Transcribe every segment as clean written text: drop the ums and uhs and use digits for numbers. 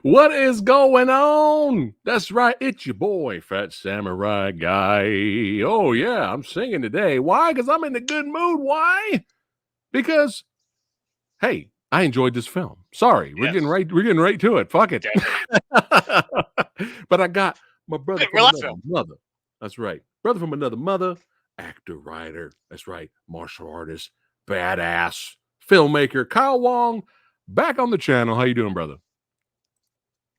What is going on? That's right. It's your boy, Fat Samurai Guy. Oh, yeah, I'm singing today. Why? Because I'm in a good mood. Why? Because, hey, I enjoyed this film. Sorry, Yes, we're getting right to it. Fuck it. definitely. But I got my brother Wait, from relax another now. mother. That's right. Brother from another mother, actor, writer. That's right. Martial artist, badass, filmmaker, Kyle Wong, back on the channel. How you doing, brother?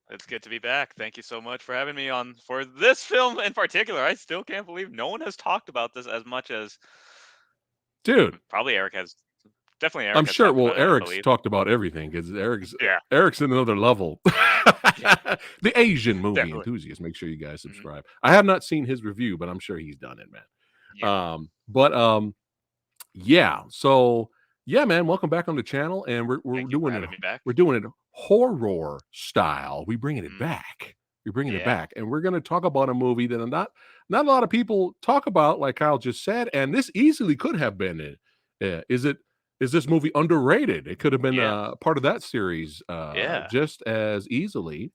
It's good to be back. Thank you so much for having me on for this film in particular. I still can't believe no one has talked about this as much as Dude, probably Eric has. Definitely I'm Eric has sure. talked Well, about it, I Eric's believe. talked about everything because Yeah, Eric's in another level. yeah, The Asian movie definitely. enthusiast. Make sure you guys Hmm. subscribe. I have not seen his review, but I'm sure he's done it, man. Yeah, Yeah. So yeah, man. Welcome back on the channel, and thank you for having me back. we're doing it horror style. We bringing it Hmm. back. We're bringing it Yeah, back, and we're going to talk about a movie that not a lot of people talk about, like Kyle just said, and this easily could have been it. Is this movie underrated? It could have been yeah, part of that series yeah. just as easily.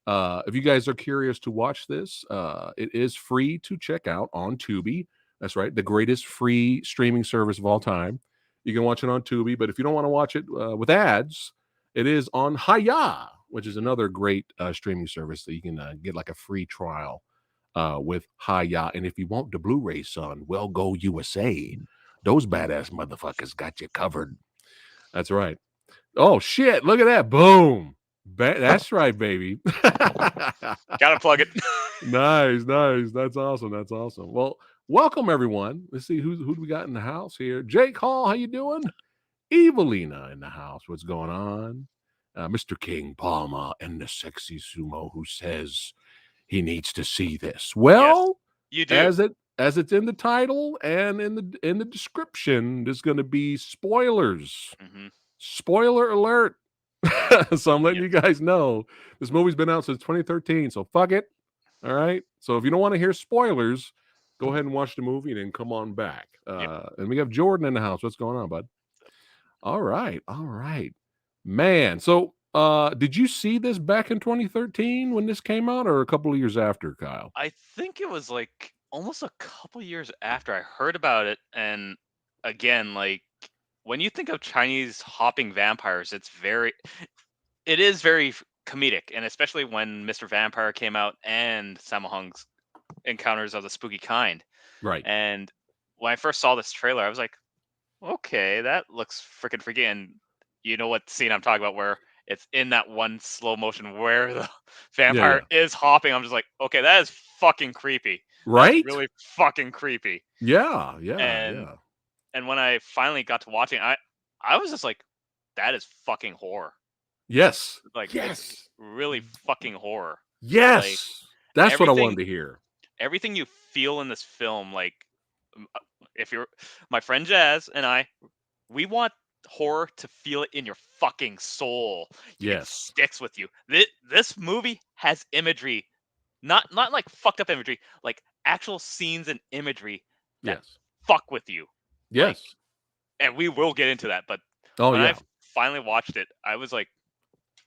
If you guys are curious to watch this, it is free to check out on Tubi. That's right, the greatest free streaming service of all time. You can watch it on Tubi, but if you don't want to watch it with ads, it is on Haya, which is another great streaming service that you can get like a free trial with Haya. And if you want the Blu-ray, son, well, go USA. Those badass motherfuckers got you covered. That's right. Oh shit! Look at that! Boom! That's right, baby. Gotta plug it. Nice, nice. That's awesome. That's awesome. Well, welcome everyone. Let's see who do we got in the house here. Jake Hall, how you doing? Evelina in the house. What's going on? Mr. King Palmer and the sexy sumo who says he needs to see this. Yes, Well, you do. as it's in the title and in the description, there's going to be spoilers. Hmm. Spoiler alert. So I'm letting Yes. you guys know this movie's been out since 2013. So fuck it. All right. So if you don't want to hear spoilers, go ahead and watch the movie and then come on back. Yep. And we have Jordan in the house. What's going on, bud? All right. All right. Man. So did you see this back in 2013 when this came out or a couple of years after, Kyle? I think it was like almost a couple years after I heard about it, and again, like when you think of Chinese hopping vampires, it is very comedic, and especially when Mr. Vampire came out and Sammo Hung's Encounters of the Spooky Kind. Right. And when I first saw this trailer, I was like, okay, that looks freaking freaky. And you know what scene I'm talking about where it's in that one slow motion where the Yeah, vampire yeah. is hopping. I'm just like, okay, that is fucking creepy. That's Right? really fucking creepy. Yeah, yeah, And yeah. and when I finally got to watching, I was just like, that is fucking horror. Yes. Like it's Yes. really fucking horror. Like Yes. That's what I everything wanted to hear. everything you feel in this film, like if you're my friend Jazz and I, we want horror to feel it in your fucking soul. It Yes. sticks with you. This movie has imagery, not like fucked up imagery, like actual scenes and imagery that Yes. fuck with you. Like, Yes. and we will get into that. But Oh when I yeah. finally watched it, I was like,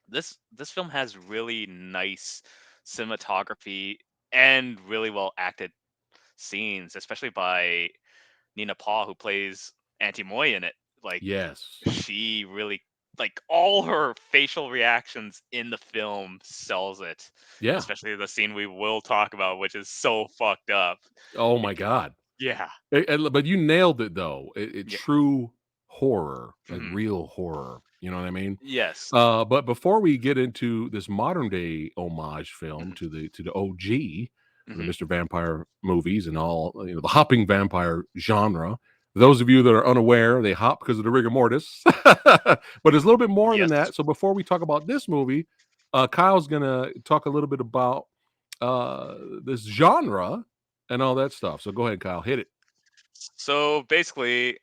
this film has really nice cinematography and really well acted scenes, especially by Nina Paul, who plays Auntie Moy in it. Like Yes. she really like all her facial reactions in the film sells it. Yeah. Especially the scene we will talk about, which is so fucked up. Oh my Like, god. yeah. But you nailed it though. Yeah. True horror, like Mhm. real horror. You know what I mean? Yes. But before we get into this modern day homage film Mhm. to the OG, the Mhm. Mr. Vampire movies and all, the hopping vampire genre. Those of you that are unaware, they hop because of the rigor mortis. But there's a little bit more than Yes. that. So before we talk about this movie, Kyle's gonna talk a little bit about uh, this genre and all that stuff. So go ahead, Kyle, hit it. So basically,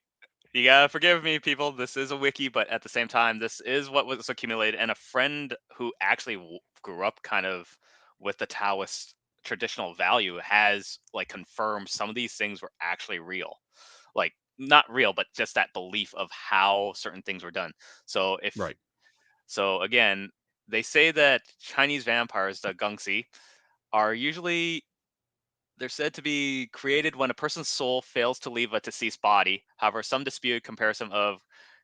you gotta forgive me, people. This is a wiki, but at the same time, this is what was accumulated. And a friend who actually grew up kind of with the Taoist traditional value has like confirmed some of these things were actually real. Like not real, but just that belief of how certain things were done. So if Right. so, again, they say that Chinese vampires, the gungxi, are usually they're said to be created when a person's soul fails to leave a deceased body. However, some dispute comparison of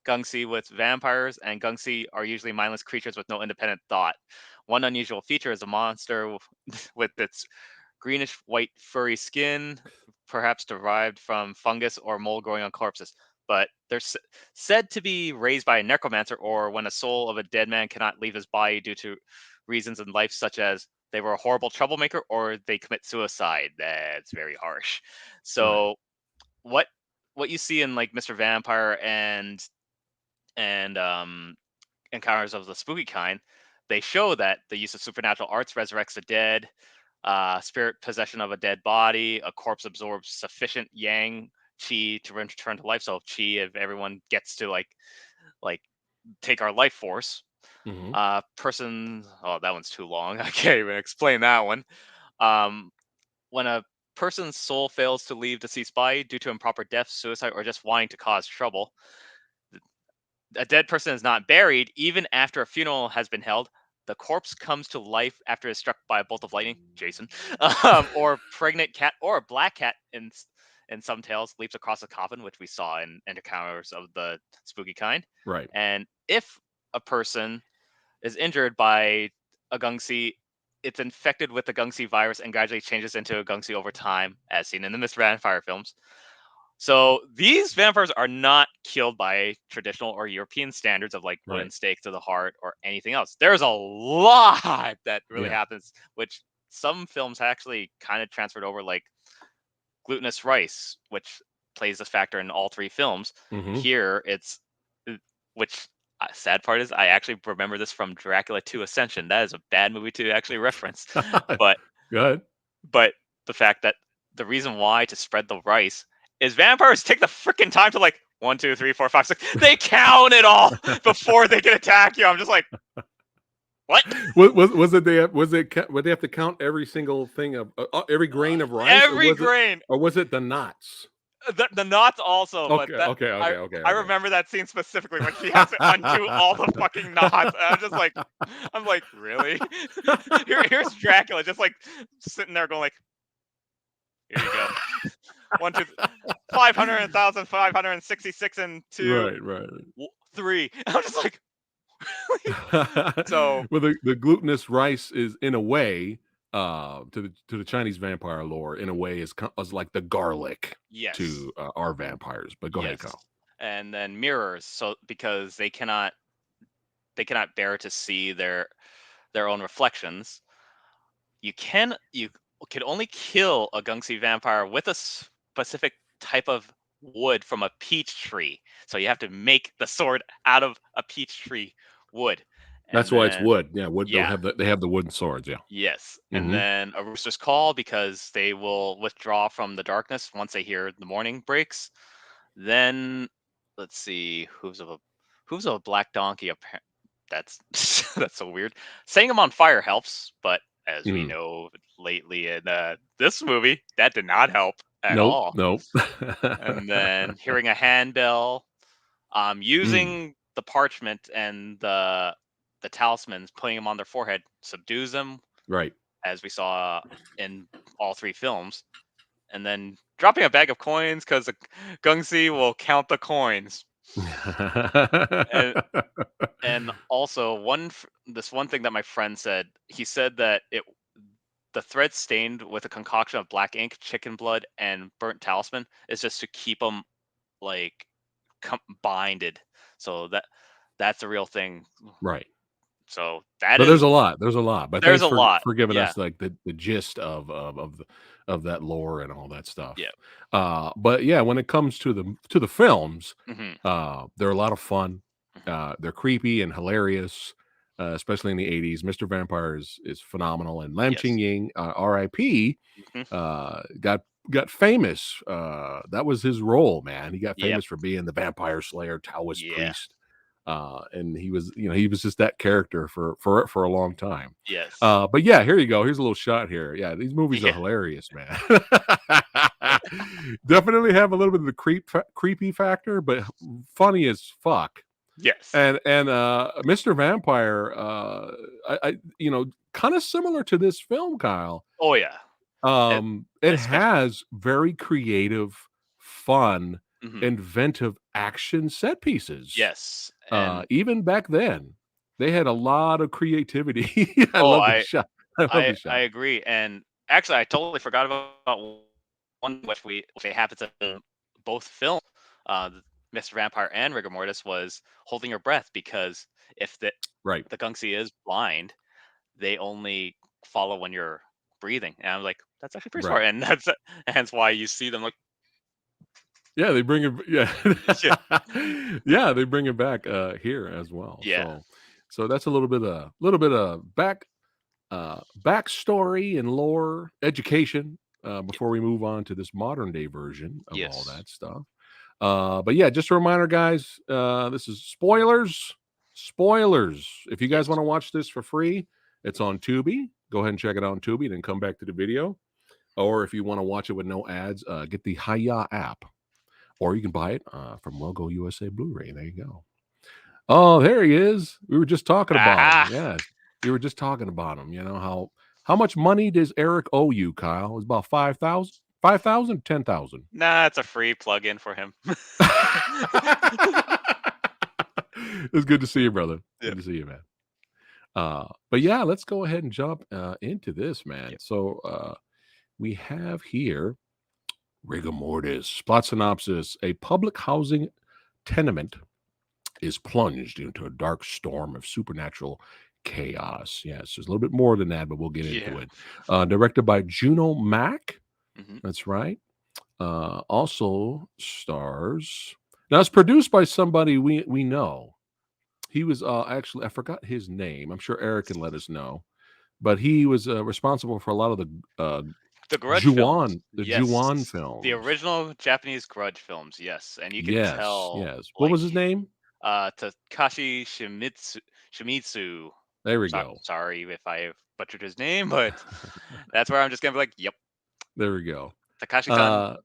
gungxi with vampires, and gungxi are usually mindless creatures with no independent thought. One unusual feature is a monster with its greenish white furry skin, perhaps derived from fungus or mold growing on corpses. But they're said to be raised by a necromancer, or when a soul of a dead man cannot leave his body due to reasons in life, such as they were a horrible troublemaker or they commit suicide. That's very harsh. Right. So what what you see in like Mr. Vampire and Encounters of the Spooky Kind, they show that the use of supernatural arts resurrects the dead, spirit possession of a dead body, a corpse absorbs sufficient yang chi to return to life. So chi, if everyone gets to like take our life force, Hmm. person. Oh, that one's too long. I can't even explain that one. Um, when a person's soul fails to leave deceased body due to improper death, suicide, or just wanting to cause trouble, a dead person is not buried even after a funeral has been held. The corpse comes to life after it's struck by a bolt of lightning, Jason, or pregnant cat or a black cat in some tales leaps across a coffin, which we saw in Encounters of the Spooky Kind. Right. And if a person is injured by a gungxi, it's infected with the gungxi virus and gradually changes into a gungxi over time, as seen in the Mr. Vampire films. So these vampires are not killed by traditional or European standards of like wooden Right. stake to the heart or anything else. There's a lot that really Yeah. happens, which some films actually kind of transferred over, like glutinous rice, which plays a factor in all three films. Hmm. Here, it's which sad part is I actually remember this from Dracula 2 Ascension. That is a bad movie to actually reference, but Good. but the fact that the reason why to spread the rice is vampires take the freaking time to like 1, 2, 3, 4, 5, 6. They count it all before they can attack you. I'm just like, what? Was it they would they have to count every single thing of every grain of rice, Every grain. or was it the knots? The knots also, but Okay. that Okay. Okay. Okay. I Okay. remember that scene specifically when he has to undo all the fucking knots. And I'm like, really? Here's Dracula just like sitting there going like, here you go. 1, 2, 500,000, 566, and 2, Right. Right. 3. I'm just like, so Well, the glutinous rice is in a way, to the Chinese vampire lore, in a way, is like the garlic yes, to our vampires. But go ahead, yes, Kyle. and then mirrors. So because they cannot bear to see their own reflections, you can only kill a gungxi vampire with a specific type of wood from a peach tree. So you have to make the sword out of a peach tree wood, That's and why it's then wood. Yeah, wood. yeah, They have the wooden swords. Yeah. yes, and Hmm. then a rooster's call because they will withdraw from the darkness once they hear the morning breaks. Then let's see, hooves of a black donkey. That's that's so weird. Setting him on fire helps, but as we Hmm. know lately in this movie, that did not help at Nope. all. Nope. And then hearing a handbell, Mm, using the parchment and the talismans, putting them on their forehead, subdues them, right. as we saw in all three films. And then dropping a bag of coins because the Gungsi will count the coins. And and also this one thing that my friend said, he said that the thread stained with a concoction of black ink, chicken blood, and burnt talisman is just to keep them like binded. So that's a real thing. Right. So that But there's is a lot. There's a lot. But there's thanks a lot. for giving Yeah. us like the gist of that lore and all that Yeah. stuff. But yeah, when it comes to the films, Hmm. they're a lot of fun. Hmm. They're creepy and hilarious, especially in the 80s. Mr. Vampire is phenomenal, and Lam Ching Yes. Ying, R.I.P. Hmm. Got famous. That was his role, man. He got Yep. famous for being the vampire slayer, Taoist Yeah. priest, and he was just that character for a long time. Yes. But yeah, here you go. Here's a little shot here. Yeah, these movies are Yeah. hilarious, man. Definitely have a little bit of the creepy factor, but funny as fuck. Yes. And Mr. Vampire, kind of similar to this film, Kyle. Oh yeah. E It especially. has very creative, fun, Mhm. inventive action set pieces. Yes, and Even back then, they had a lot of creativity. I oh, love the shot. I love the I shot. agree, and actually, I totally forgot about one which happens in both films. Mr. Vampire and Rigor Mortis was holding your breath because if Right, the Gungsi is blind, they only follow when you're breathing. And I'm like, that's actually pretty right. smart, and that's hence why you see them like, Yeah, they bring it. Yeah, yeah, yeah, they bring it back here as well. yeah, So that's a little bit of backstory and lore education yeah, before we move on to this modern day version of all yes, that stuff. But yeah, just a reminder, guys. This is spoilers. Spoilers. If you guys yes. want to watch this for free, it's on Tubi. Go ahead and check it out on Tubi, then come back to the video. Or if you want to watch it with no ads, get the Hiya app, or you can buy it from Logo USA Blu-ray. There you go. Oh, there he is. We were just talking about him. Ah, Yes, we were just talking about him. You know how much money does Eric owe you, Kyle? It's about 5,000, 5,000, 10,000. nah, it's a free plug-in for him. It's good to see you, brother. Yep, Good to see you, man. But yeah, let's go ahead and jump into this, man. yep, So we have here rigor mortis plot synopsis: a public housing tenement is plunged into a dark storm of supernatural chaos. Yes, there's a little bit more than that, but we'll get into yeah. it. Directed by Juno Mack. Mhm. That's right. Also stars. Now it's produced by somebody we know. He was actually, I forgot his name. I'm sure Eric can let us know, but he was responsible for a lot of the The Grudge films, The Ju-on yes. The films. original Japanese Grudge films, yes, and you can Yes, tell, yes. What like, was his name? Takashi Shimizu. There we go. Sorry if I have butchered his name, but that's where I'm just gonna be like, "Yep, There we go. Takashi-san." Uh,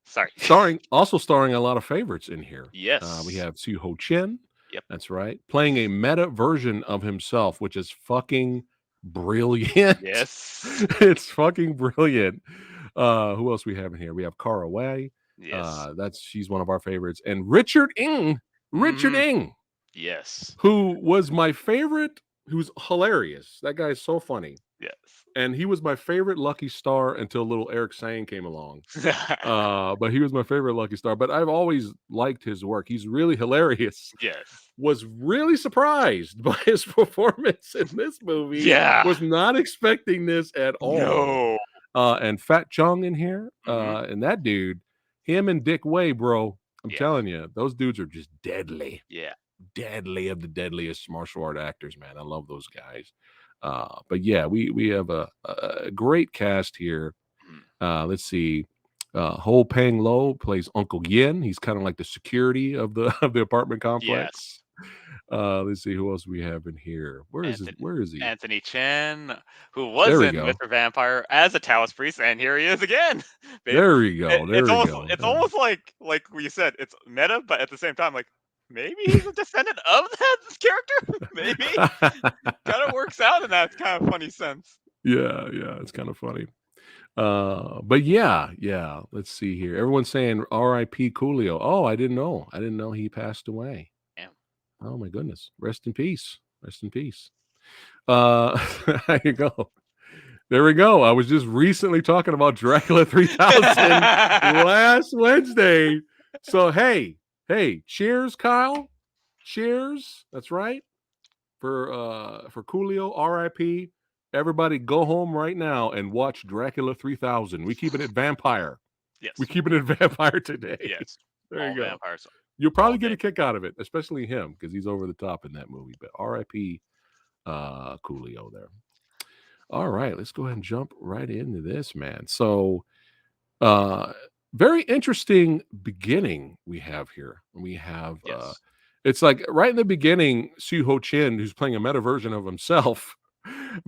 Sorry. starring a lot of favorites in here. We Yes. have Sue Ho Chin. Yep. That's right, playing a meta version of himself, which is fucking brilliant. Yes. It's fucking brilliant. Who else we have in here? We have Cara Way. Yes. She's one of our favorites, and Richard Ng. Richard Mhm. Ng, Yes. who was my favorite. Who's hilarious. That guy is so funny, Yes. and he was my favorite Lucky Star until little Eric Sang came along. But he was my favorite Lucky Star. But I've always liked his work. He's really hilarious. Yes. Was really surprised by his performance in this movie. Yeah. Was not expecting this at all. No. And Fat Chung in here, Mhm. and that dude, him and Dick Way, bro. I'm Yeah. telling you, those dudes are just deadly, Yeah. deadly of the deadliest martial art actors, man. I love those guys. But yeah, we have a great cast here. Mhm. Let's see. Ho Pang Lo plays Uncle Yin. He's kind of like the security of the of the apartment complex. Yes. Let's see who else we have in here. Anthony Where is he? Anthony Chen, who was There we in go. Mr. Vampire as a Taoist priest, and here he is again. Babe, There we go. There we go. it's almost like you said, it's meta, but at the same time, like maybe he's a descendant of that character. Maybe kind of works out in that kind of funny sense. Yeah, yeah, it's kind of funny. But yeah, yeah. Let's see here. Everyone's saying R.I.P. Coolio. Oh, I didn't know. I didn't know he passed away. Yeah. Oh my goodness. Rest in peace. Rest in peace. There you go. There we go. I was just recently talking about Dracula 3000 last Wednesday. So hey, cheers, Kyle. Cheers. That's right. For Coolio, R.I.P. Everybody go home right now and watch Dracula 3000. We keeping it vampire. We Yes. keeping it vampire today. Yes. There you All go. vampires You'll all probably get day. a kick out of it, especially him, because he's over the top in that movie. But R.I.P. Coolio there. All right, let's go ahead and jump right into this, man. So uh very interesting beginning we have here. We have Yes. it's like right in the beginning, Soo Ho Chin, who's playing a meta version of himself,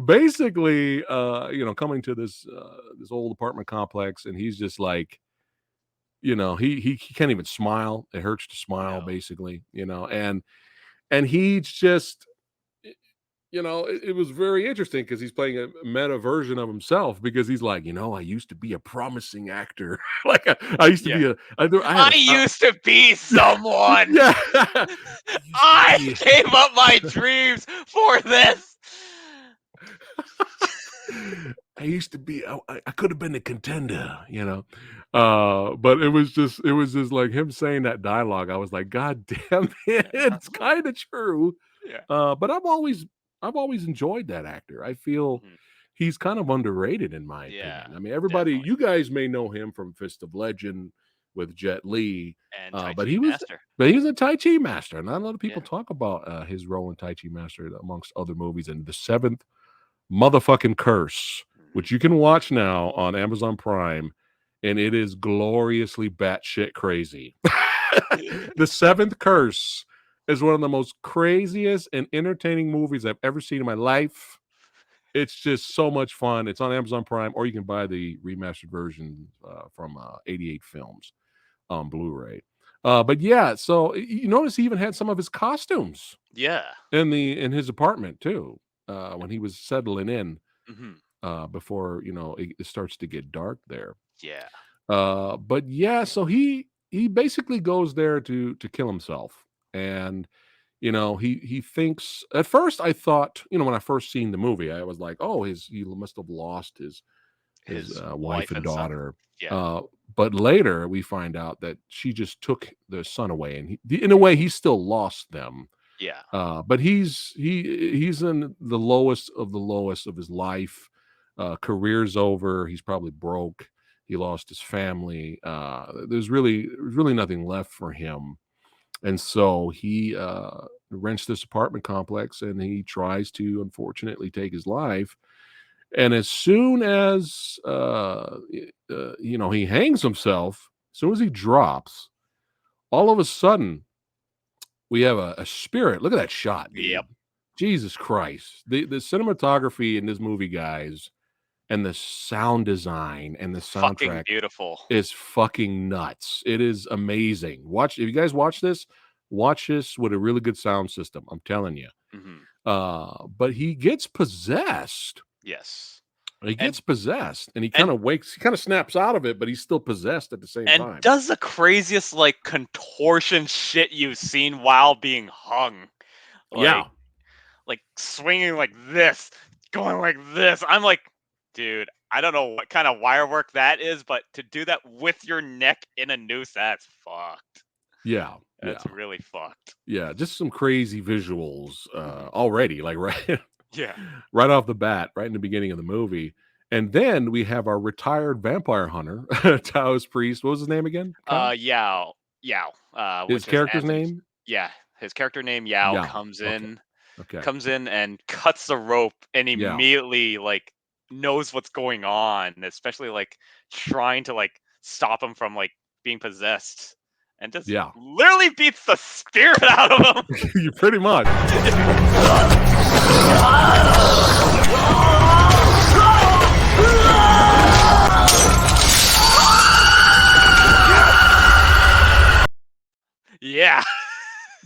basically coming to this old apartment complex, and he's just like, he can't even smile. It hurts to smile, No. basically, and and he's just, it was very interesting because he's playing a meta version of himself because he's like, I used to be a promising actor. Like I used to Yeah. be I had I used to be yeah, someone. yeah. I used to I be. gave up my dreams for this. I used to be. I could have been a contender. But it was just like him saying that dialogue. I was like, God damn it, it's kind of true. Yeah. But I've always enjoyed that actor. I feel Mhm. he's kind of underrated in my Yeah, opinion. I mean, everybody, definitely. you guys may know him from Fist of Legend with Jet Li, And Tai but Chi he was Master. but he was a Tai Chi master. Not a lot of people Yeah. talk about his role in Tai Chi Master amongst other movies. And The Seventh Motherfucking Curse, which Mhm. you can watch now on Amazon Prime, and it is gloriously batshit crazy. The Seventh Curse is one of the most craziest and entertaining movies I've ever seen in my life. It's just so much fun. It's on Amazon Prime, or you can buy the remastered version from 88 Films on Blu-ray. But yeah, so you notice he even had some of his costumes Yeah. in his apartment too, when he was settling in Mhm. before it starts to get dark there. Yeah. But yeah, so he basically goes there to kill himself, and he thinks. At first, I thought, when I first seen the movie, I was like, oh, he must have lost his His wife wife and and son. daughter. Yeah. Uh, but later we find out that she just took the son away, and in a way, he still lost them. Yeah. But he's in the lowest of the lowest of his life. Career's over. He's probably broke. He lost his family. There's really nothing left for him, and so he rents this apartment complex, and he tries to, unfortunately, take his life. And as soon as he hangs himself, as soon as he drops, all of a sudden we have a spirit. Look at that shot, Yep. dude. Jesus Christ. The cinematography in this movie, guys, and the sound design and the Fucking soundtrack beautiful. is fucking nuts. It is amazing. If you guys watch this with a really good sound system. I'm telling you. Mhm. But he gets possessed. Yes. He And gets possessed, and he kind and of wakes. He kind of snaps out of it, but he's still possessed at the same and time. does the craziest like contortion shit you've seen while being hung. Yeah, Like swinging like this, going like this. I'm like, dude, I don't know what kind of wire work that is, but to do that with your neck in a noose, that's fucked. yeah, yeah. That's really fucked. Yeah, just some crazy visuals Mhm. already, like right, Yeah. right off the bat, right in the beginning of the movie. And then we have our retired vampire hunter, Taoist priest. What was his name again? Kyle? Yao, Yao, His which is character's Anthony. name? Yeah, his character name Yao Yao. Okay. Okay. comes in and cuts the rope and Yeah. immediately like knows what's going on, especially like trying to like stop him from like being possessed and just Yeah. literally beats the spirit out of him. You pretty much. Yeah.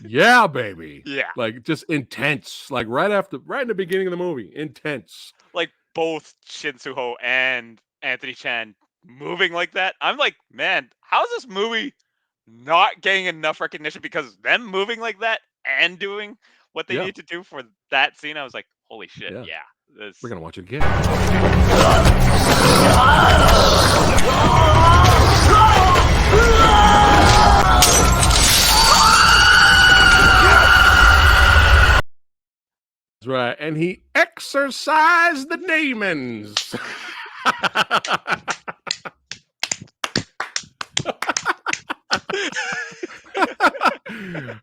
Yeah, baby. Yeah. Like just intense. Like right in the beginning of the movie. Intense. Like both Shin Suho and Anthony Chan moving like that. I'm like, man, how's this movie not getting enough recognition because them moving like that and doing what they Yeah. need to do for that scene, I was like, holy shit, Yeah. yeah. We're This gonna watch it again. That's right. And he exorcised the demons.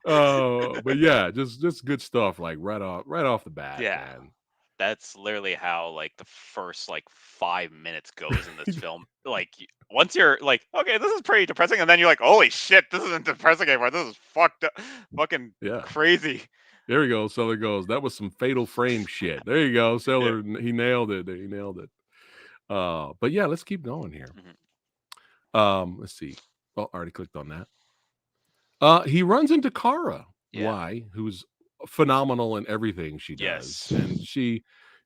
Oh, but yeah, just good stuff. Like right off the bat, yeah. man. That's literally how like the first like 5 minutes goes in this film. Like once you're like, okay, this is pretty depressing, and then you're like, holy shit, this isn't depressing anymore. This is fucked up, fucking Yeah. crazy. There we go. Seller goes. That was some Fatal Frame shit. There you go. Yeah. Seller, he nailed it. He nailed it. But yeah, let's keep going here. Mhm. Let's see. Oh, I already clicked on that. He runs into Kara. Yeah. Why? Who's phenomenal in everything she does, Yes. and she,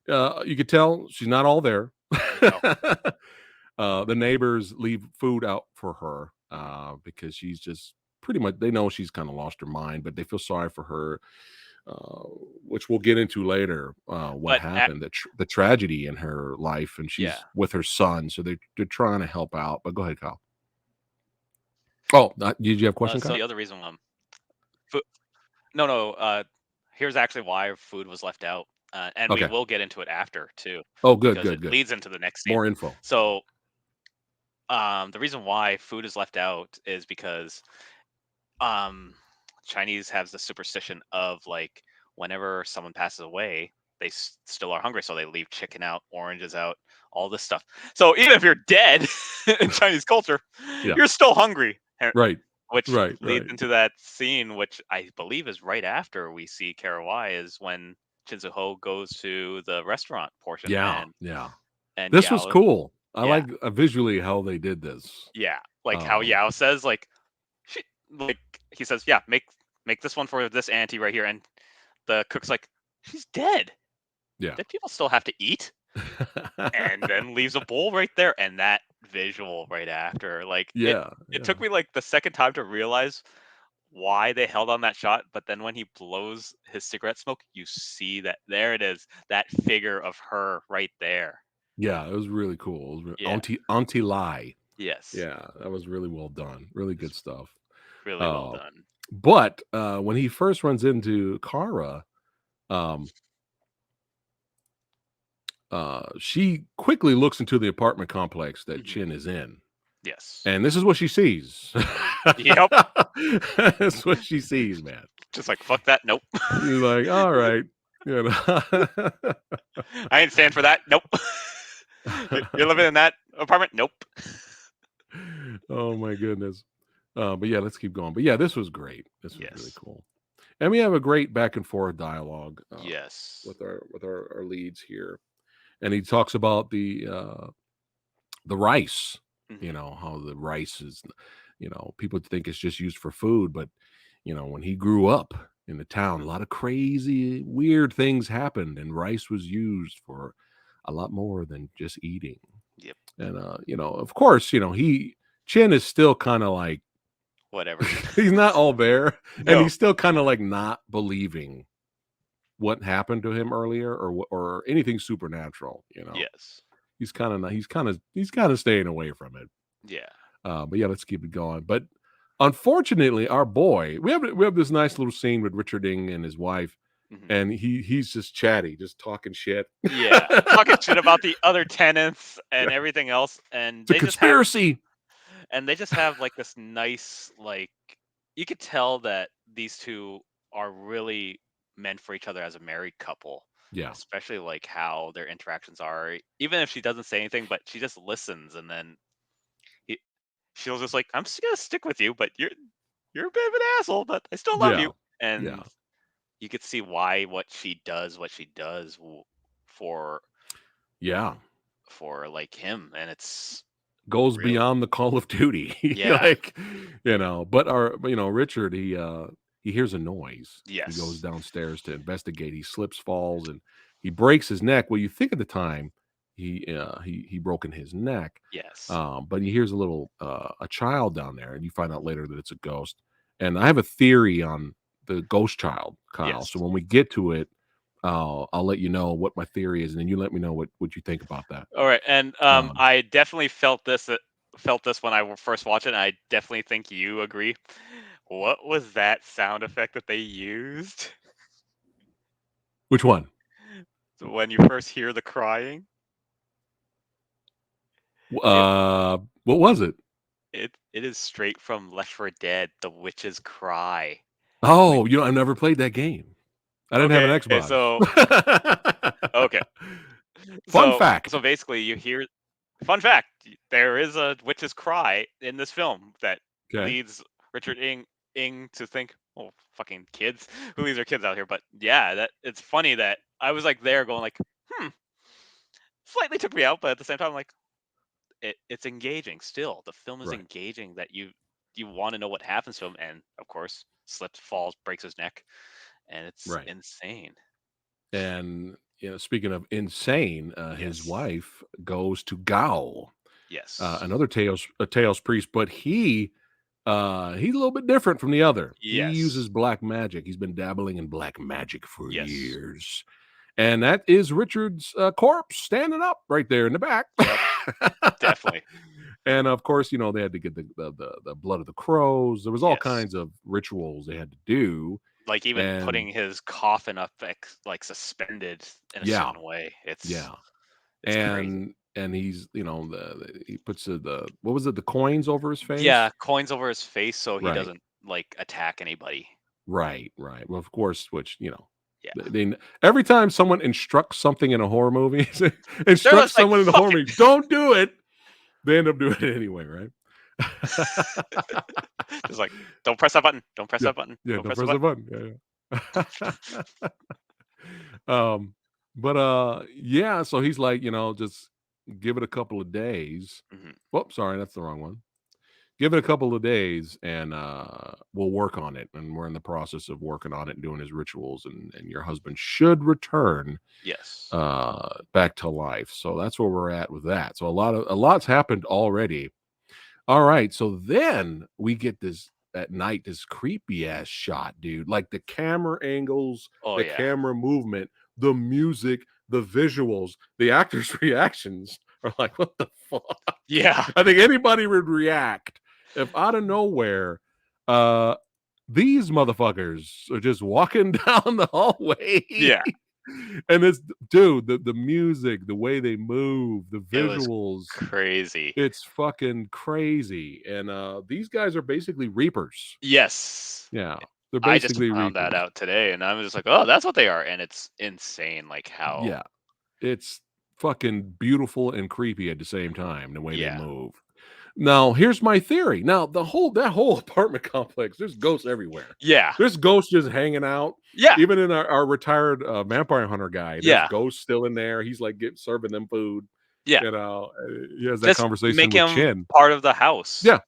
you could tell she's not all there. No. The neighbors leave food out for her because she's just pretty much. They know she's kind of lost her mind, but they feel sorry for her, uh, which we'll get into later. What But happened? The tragedy in her life, and yeah. she's with her son, so they're trying to help out. But go ahead, Kyle. Oh, did you have a question, So Kyle? the other reason, fo- no, no. Here's actually why food was left out, and we Okay. will get into it after too, Oh, good, because good, it good. leads into the next scene. More info. So, the reason why food is left out is because um Chinese has the superstition of like whenever someone passes away, they still are hungry, so they leave chicken out, oranges out, all this stuff. So even if you're dead in Chinese culture, Yeah. you're still hungry, Right. which Right. leads Right. into that scene, which I believe is right after we see Karawai, is when Shinzo goes to the restaurant portion, Yeah. and Yeah. and This was Yao, cool. I yeah, like visually how they did this. yeah, like how Um, Yao says like she, like he says, yeah, make this one for this auntie right here, and the cook's like, she's dead. yeah. Dead people still have to eat, and then leaves a bowl right there, and that visual right after, like Yeah. it Yeah. took me like the second time to realize why they held on that shot, but then when he blows his cigarette smoke, you see that there it is, that figure of her right there. Yeah. It was really cool. It was Yeah. Auntie Lai. Yes. Yeah. That was really well done. Really It's good stuff. really well Uh, done. but when he first runs into Kara, um, she quickly looks into the apartment complex that Mhm. Chin is in. Yes. And this is what she sees. Yep. That's what she sees, man. Just like fuck that. Nope. You're like, all right. You know. I ain't stand for that. Nope. You're living in that apartment? Nope. Oh my goodness. But yeah, let's keep going. But yeah, this was great. This was really Yes. cool. And we have a great back and forth dialogue Yes. with our leads here. And he talks about the rice, Hmm. how the rice is, people think it's just used for food, but when he grew up in the town, a lot of crazy, weird things happened, and rice was used for a lot more than just eating. Yep. And of course, he Chin is still kind of like Whatever. he's not all there, and No. he's still kind of like not believing what happened to him earlier or anything supernatural. Yes. He's kind of staying away from it. Yeah. But yeah, let's keep it going. But unfortunately, our boy, we have this nice little scene with Richarding and his wife, Hmm. and he's just chatty, just talking shit. Yeah. Talking shit about the other tenants and everything else, It's a conspiracy. and they just have like this nice, like, you could tell that these two are really meant for each other as a married couple, Yeah, especially like how their interactions are, even if she doesn't say anything, but she just listens, and then he, she'll just like, I'm just gonna stick with you, but you're a bit of an asshole, but I still love yeah, you. yeah, And you could see why what she does for yeah. like him, and it's Goes real. beyond the Call of Duty, Yeah. like but Richard, he hears a noise. He goes Yes. downstairs to investigate. He slips, falls, and he breaks his neck. Well, you think at the time he broken his neck. Yes. But he hears a child down there, and you find out later that it's a ghost. And I have a theory on the ghost child, Kyle. So Yes. when we get to it, I'll let you know what my theory is, and then you let me know what you think about that. All right, and Um, I definitely felt this when I first watched it, and I definitely think you agree. What was that sound effect that they used which one? when you first hear the crying? It What was it? it is straight from Left 4 Dead, the witch's cry. When Oh, I never played that game. I didn't have an okay, Xbox. so okay, Fun so fact. basically you hear, fun fact, there is a witch's cry in this film that Okay. leads Richard Ing to think, oh, fucking kids, who leaves their kids out here? But yeah, that it's funny that I was like there going like, hmm, slightly took me out, but at the same time, like it's engaging. Still, the film is Right. engaging that you want to know what happens to him, and of course, slips, falls, breaks his neck, and it's right. insane. And speaking of insane, his Yes. wife goes to Gao, Yes. another Tails priest, but he's a little bit different from the other. He uses Yes. black magic. He's been dabbling in black magic for Yes. years. And that is Richard's corpse standing up right there in the back. Yep. Definitely. And of course, they had to get the blood of the crows. There was all Yes. kinds of rituals they had to do. Like, even And putting his coffin up, like, suspended in a yeah, certain way. It's yeah. it's crazy. And he's, he puts the what was it, the coins over his Yeah, face? coins over his face so he Right. doesn't, like, attack anybody. Right, right. Well, of course, which, Yeah. every time someone instructs something in a horror movie, They're instructs just like, someone in the "Fuck horror it." movie, don't do it. They end up doing it anyway, right? Just like, "Don't press that button. Don't press Yeah, that button. yeah. Don't Don't press the press the button." button. Yeah, yeah. um, but yeah. So he's like, just give it a couple of days. Mhm. Whoops, sorry, that's the wrong one. Give it a couple of days and we'll work on it. And we're in the process of working on it and doing his rituals, and your husband should return Yes. back to life. So that's where we're at with that. So a lot's happened already. All right, so then we get this at night, this creepy ass shot, dude. Like the camera angles, Oh, the yeah. camera movement, the music, the visuals, the actors' reactions are like, what the fuck? Yeah. I think anybody would react if out of nowhere, uh, these motherfuckers are just walking down the hallway. Yeah. And it's, dude, the music, the way they move, the It was visuals, crazy. it's fucking crazy. And these guys are basically reapers. Yes. Yeah. They're I just basically found that reapers. out today, and I was just like, "Oh, that's what they are," and it's insane, like, how. Yeah. It's fucking beautiful and creepy at the same Mhm. time, the way they Yeah. move. Now, here's my theory. Now, that whole apartment complex, there's ghosts everywhere. Yeah. There's ghosts just hanging out. Yeah. Even in our retired vampire hunter guy, there's Yeah. ghosts still in there. He's like serving them food. Yeah. He has that Just conversation make with him Chin. part of the house, Yeah,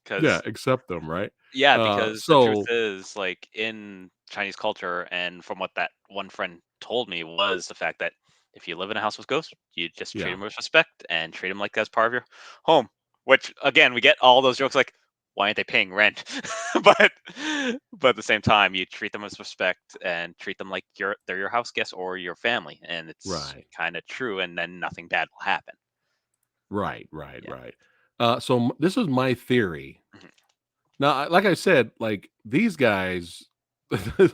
yeah, because accept them, right? yeah, because the truth So is, like, in Chinese culture, and from what that one friend told me, was the fact that if you live in a house with ghosts, you just treat yeah, them with respect and treat them like that's part of your home. Which, again, we get all those jokes like, why aren't they paying rent? but but at the same time, you treat them with respect and treat them like they're your house guests or your family, and it's right, kind of true. And then nothing bad will happen. right, right, Yeah. right. This is my theory. Mhm. Now, like I said, like these guys, the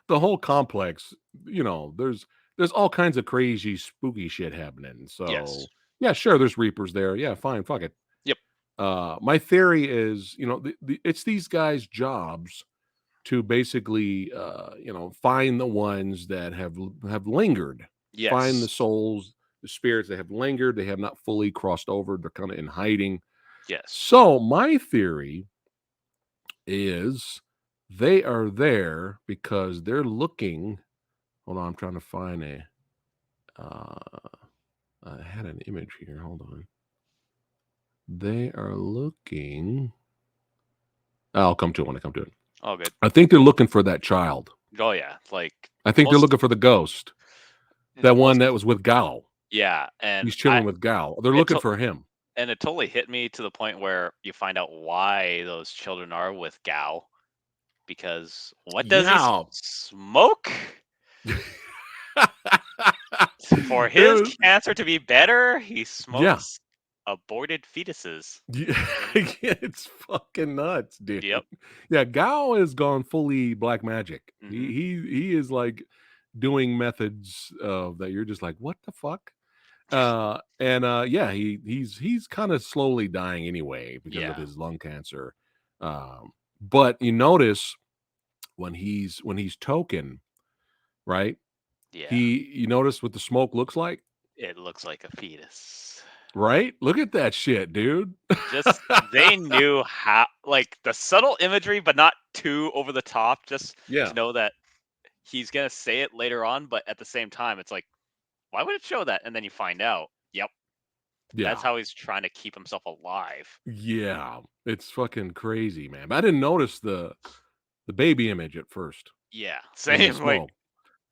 whole complex, there's all kinds of crazy, spooky shit happening. Yes. So yeah, sure, there's reapers there. Yeah, fine, fuck it. Yep. My theory is, it's these guys' jobs to basically, find the ones that have lingered, find the Yes. souls, the spirits that have lingered. They have not fully crossed over. They're kind of in hiding. Yes. So my theory is they are there because they're looking. Hold on, I'm trying to find a. Uh, I had an image here. Hold on. They are looking. I'll come to it when I come to it. All good. I think they're looking for that child. Oh yeah. Like, I think they're most looking for the ghost. That one most that was with Gao. yeah, and He's chilling with Gao. They're it looking to- for him. and it totally hit me to the point where you find out why those children are with Gao, because what does he Yeah. smoke? For his There cancer to be better, he yeah. smokes aborted fetuses. Yeah, it's fucking nuts, dude. Yep. Yeah, Gao has gone fully black magic. Hmm. He is like doing methods that you're just like, what the fuck? And yeah, he's kind of slowly dying anyway because of Yeah. his lung cancer. But you notice when he's token, right? Yeah. You notice what the smoke looks like, It looks like a fetus. right? Look at that shit, dude. Just they knew how, like, the subtle imagery, but not too over the top, just to Yeah, know that he's gonna say it later on, but at the same time, it's like, why would it show that? And then you find out, yep, that's yeah, how he's trying to keep himself alive. yeah. It's fucking crazy, man. But I didn't notice the baby image at first. Yeah, in the same. Like smoke.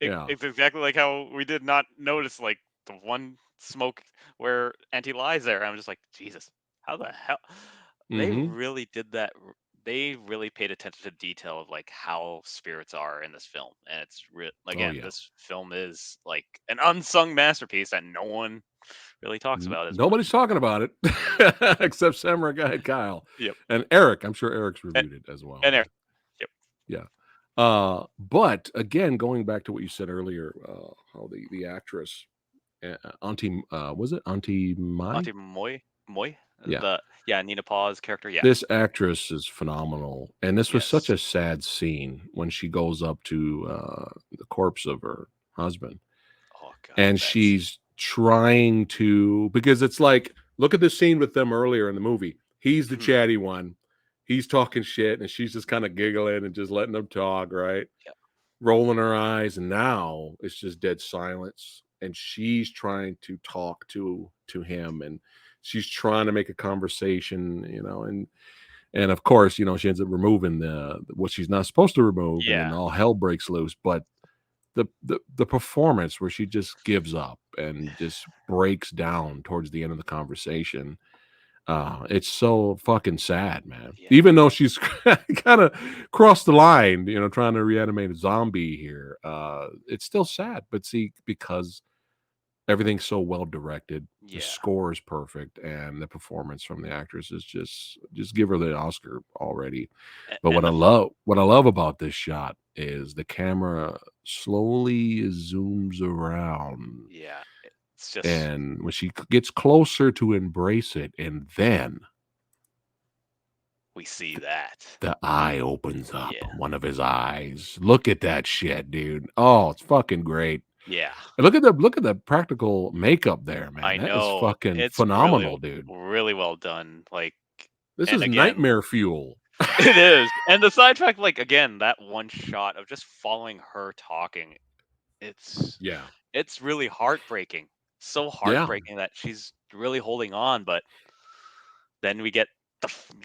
Yeah. it's exactly like how we did not notice like the one smoke where Auntie lies there. I'm just like, Jesus, how the hell? They Mhm. really did that. They really paid attention to detail of like how spirits are in this film, and it's Oh, again, yeah. this film is like an unsung masterpiece that no one really talks N about as nobody's much. talking about it except Samurai Guy and Kyle. Yep. And Eric. I'm sure Eric's And, reviewed it as well, and there. but Yep. yeah. But again, going back to what you said earlier, how the actress, Auntie, was it Auntie Mai? Auntie Moy, Yeah. the yeah Nina Paw's character. Yeah. This actress is phenomenal, and this was such Yes. a sad scene when she goes up to, the corpse of her husband, Oh God, and that scene. she's trying to, because it's like, look at the scene with them earlier in the movie. He's the Mhm. chatty one. He's talking shit, and she's just kinda giggling and just letting them talk, right? Yeah. Rolling her eyes, and now it's just dead silence, and she's trying to talk to him, and she's trying to make a conversation, and of course, she ends up removing the what she's not supposed to remove, and then Yeah. all hell breaks loose. But the performance where she just gives up and just breaks down towards the end of the conversation, it's so fucking sad, man. Yeah. Even though she's kind of crossed the line, trying to reanimate a zombie here, it's still sad. But see, because everything's so well directed, the Yeah. score is perfect, and the performance from the actress is just give her the Oscar already. But And what I love about this shot is the camera slowly zooms around, yeah, it's just and when she gets closer to embrace it, and then we see that. the eye opens up, Yeah. one of his eyes. Look at that shit, dude. Oh, it's fucking great. Yeah. And look at the practical makeup there, man. I That is know. fucking It's phenomenal, dude. really well done. Like, This and is again, nightmare fuel. it is. And the side fact, like again, that one shot of just following her talking, it's Yeah. it's really heartbreaking. So Yeah. heartbreaking that she's really holding on, but then we get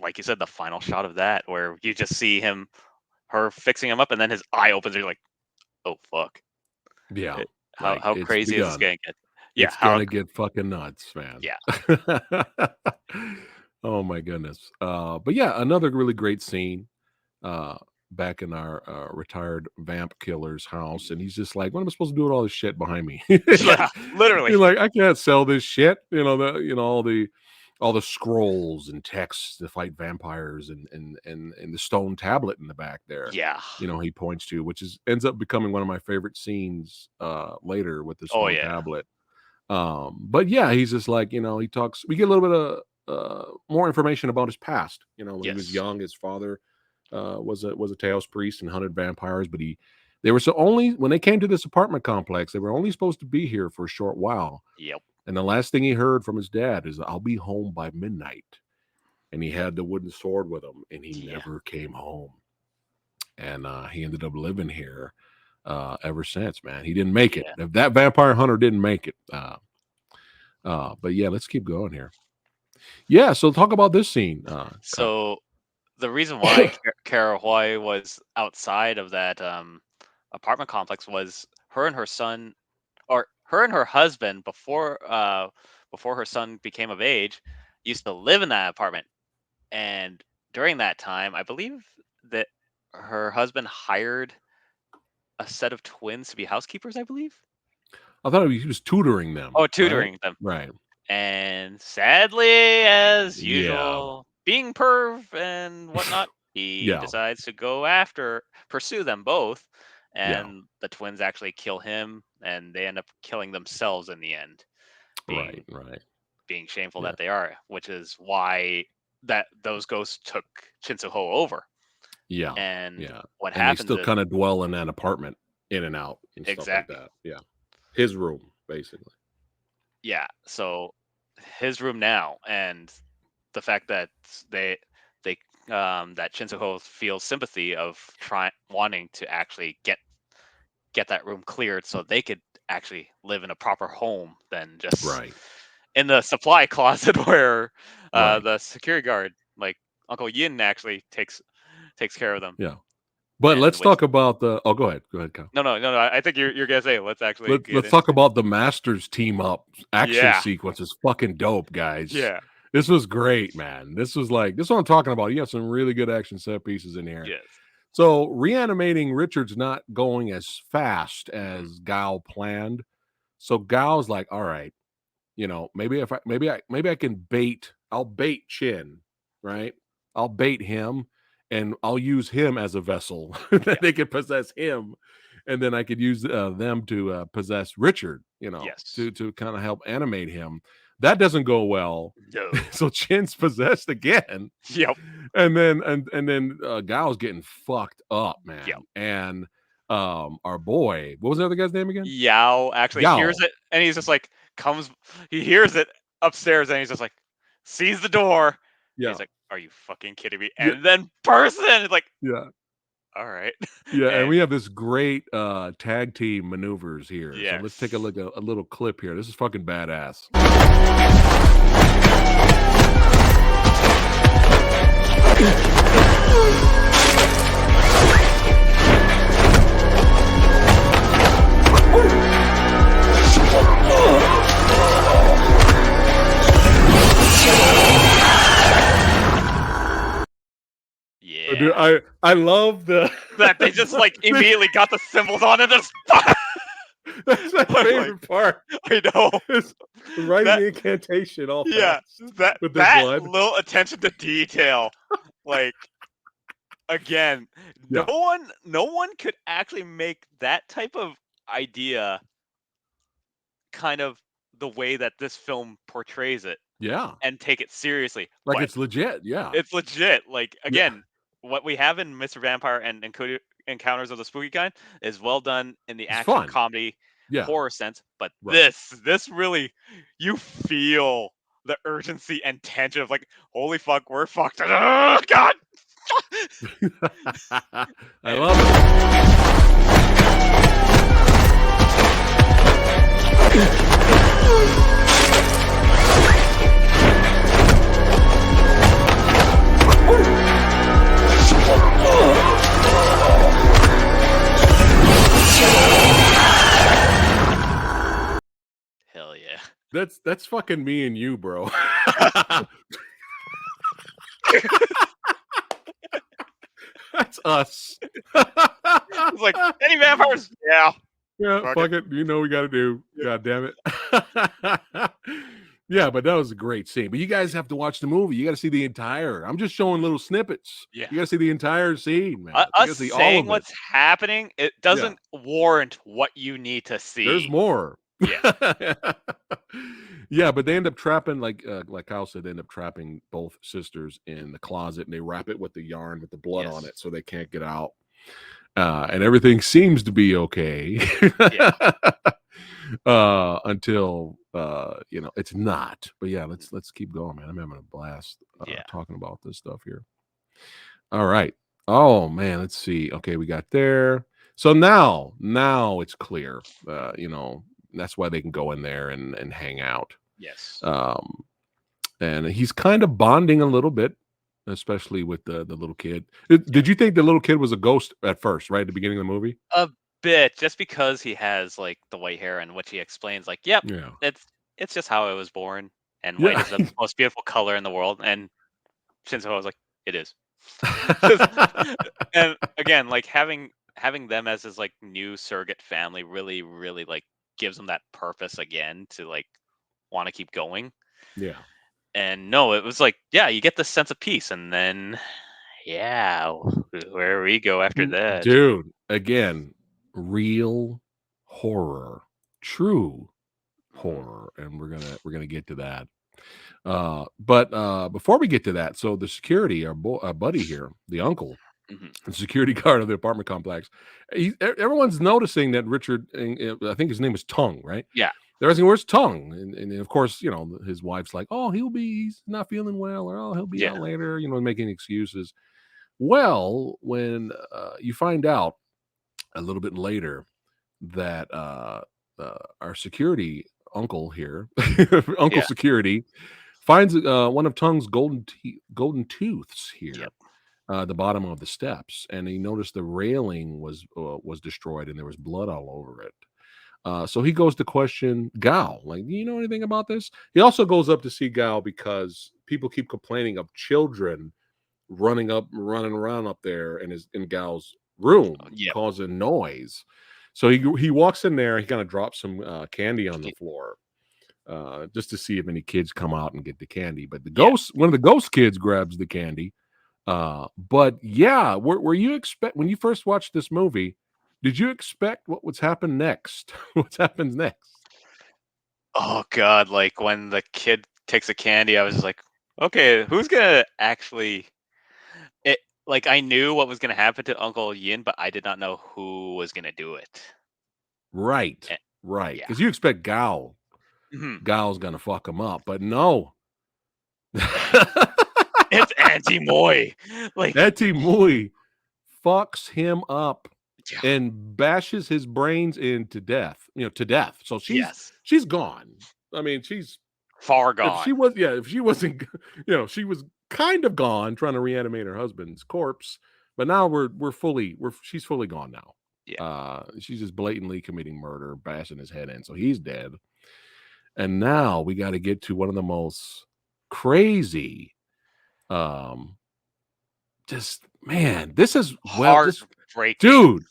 like you said, the final shot of that where you just see her fixing him up, and then his eye opens. And you're like, oh fuck, Yeah. it, Like, how it's crazy is this begun. going to get? Yeah, It's gonna get fucking nuts, man. yeah, Oh my goodness. But yeah, another really great scene, uh, back in our, retired vamp killer's house, mhm. and he's just like, "What am I supposed to do with all this shit behind me?" He's Yeah, like literally, he's like, "I can't sell this shit." All the scrolls and texts to fight vampires, and the stone tablet in the back there, yeah. he points to, which ends up becoming one of my favorite scenes, later with the Oh stone yeah, tablet. But yeah, he's just like, he talks, we get a little bit of more information about his past. When he was yes, young, his father was a Taos priest and hunted vampires, but they were so only when they came to this apartment complex, they were only supposed to be here for a short while. yep, And the last thing he heard from his dad is, "I'll be home by midnight." And he had the wooden sword with him, and he yeah, never came home. And he ended up living here ever since, man. He didn't make it. yeah. If that vampire hunter didn't make it. But yeah, let's keep going here. Yeah, so talk about this scene, Kyle. So the reason why Kara Hoy was outside of that apartment complex was her and her son, or her and her husband before her son became of age, used to live in that apartment. And during that time, I believe that her husband hired a set of twins to be housekeepers, I believe. I thought he was tutoring them, Oh, right? tutoring them. Right. And sadly, as Yeah. usual, being perv and whatnot, he Yeah. decides to pursue them both, Yeah. and the twins actually kill him, and they end up killing themselves in the end, Right, being right. being shameful Yeah. that they are, which is why that those ghosts took Shinsuho over. Yeah. And Yeah. what And they happens still is kinda dwell in that apartment, in and out and stuff like exactly, that. Yeah. His room, basically. yeah. So his room now, and the fact that they they that Shinsuho feels sympathy of trying wanting to actually get that room cleared so they could actually live in a proper home than just Right. in the supply closet where Right. the security guard like Uncle Yin actually takes care of them. Yeah. But and let's which talk about the. Oh, go ahead, Kyle. no. I think you're gonna say let's actually get Let's into. talk about the Masters team up action Yeah, sequence is fucking dope, guys. yeah, This was great, man. This was like this is what I'm talking about. You have some really good action set pieces in here. yes. So reanimating Richard's not going as fast Mhm. as Gal planned. So Gal's like, all right, maybe if I maybe I can I'll bait Chin, right? I'll bait him and I'll use him as a vessel that Yeah. they can possess him, and then I could use them to possess Richard, Yes. to kind of help animate him. That doesn't go well. No. So Chin's possessed again, Yep. and then Gal's getting fucked up, Yep. man. And our boy, what was the other guy's name again? Yao actually hears Yao. it, and he's just like comes. He hears it upstairs, and he's just like sees the door, and Yeah. he's like, "Are you fucking kidding me?" Yeah. And then bursts in. It's like, Yeah. all right, Yeah, and and we have this great tag team maneuvers here. So let's take a yes. look at a little clip here. This is fucking badass. Dude, Yeah, I love the that they just like immediately got the symbols on it. And that's my I'm like, favorite part. I know Is writing that. the incantation all Yeah, fast that with their that blood. little attention to detail, like again, no Yeah. one, no one could actually make that type of idea kind of the way that this film portrays it Yeah. and take it seriously. Like But it's legit. Yeah. it's legit. Like Yeah. again, what we have in Mr. Vampire and Encounters of the Spooky Kind is well done in the It's action fun. comedy Yeah. horror sense. But Right. this really, you feel the urgency and tension of like, holy fuck, we're fucked. Oh, God. I And love it. hell yeah. That's fucking me and you, bro. That's us. It's like, any vampires? Yeah. Yeah, Fuck it. fuck it. You know we got to do. Yeah. God damn it. Yeah, but that was a great scene. But you guys have to watch the movie. You got to see the entire. I'm just showing little snippets. Yeah. You got to see the entire scene, man. You got Us to see all saying of it. what's happening, it Yeah, doesn't warrant what you need to there's see. more. Yeah. Yeah, but they end up trapping, like Kyle said, they end up trapping both sisters in the closet, and they wrap it with the yarn with the blood on Yes. it, so they can't get out. And everything seems to be okay. Yeah. Until it's not. But yeah, let's keep going, man. I'm having a blast Yeah. talking about this stuff here. All right. Oh man, let's see. Okay, we got there. So now it's clear. That's why they can go in there and hang out. Yes. Um, and he's kind of bonding a little bit, especially with the little kid. Did you think the little kid was a ghost at first, right at the beginning of the movie? A bit, just because he has like the white hair, and which he explains, like, "Yep, Yeah. it's just how I was born, and white Yeah. is the most beautiful color in the world." And Shinzo was like, "It is." 'Cause- and again, like having them as his like new surrogate family really, really like gives him that purpose again to like want to keep going. Yeah. And no, it was like, yeah, you get this sense of peace, and then yeah, where we go after that? Dude, again, real horror, true Mhm. horror, and we're gonna get to that. But before we get to that, so the security, our buddy here, the uncle, Mhm. the security guard of the apartment complex, everyone's noticing that Richard, I think his name is Tongue, right? Yeah. They're asking where's Tongue, and of course, his wife's like, oh, he's not feeling well, or oh, he'll be Yeah. out later, making excuses. Well, when you find out a little bit later that our security uncle here, Uncle Yeah. Security, finds one of Tongue's golden tooths here. Yep. the bottom of the steps, and he noticed the railing was destroyed and there was blood all over it. So he goes to question Gao, like, do you know anything about this? He also goes up to see Gao because people keep complaining of children running around up there in Gao's room, Yep. causing noise. So he walks in there. He kind of drops some candy on the floor, just to see if any kids come out and get the candy. But Yeah. one of the ghost kids grabs the candy. But yeah, were you expect when you first watched this movie? Did you expect what would happen next? What happens next? Oh god, like when the kid takes a candy, I was just like, okay, who's gonna actually it like I knew what was gonna happen to Uncle Yin, but I did not know who was gonna do it. Right, Eh, right. yeah. Because you expect Mhm. Gao's gonna fuck him up, but no. It's Auntie Moy. Like, Etty Mui fucks him up yeah, and bashes his brains into death, to death. So yes, she's gone. I mean, far if gone. she was, yeah, if she wasn't, she was kind of gone trying to reanimate her husband's corpse, but now she's fully gone now. Yeah. She's just blatantly committing murder, bashing his head in, so he's dead. And now we got to get to one of the most crazy, um, just man, this is just Heartbreaking. dude,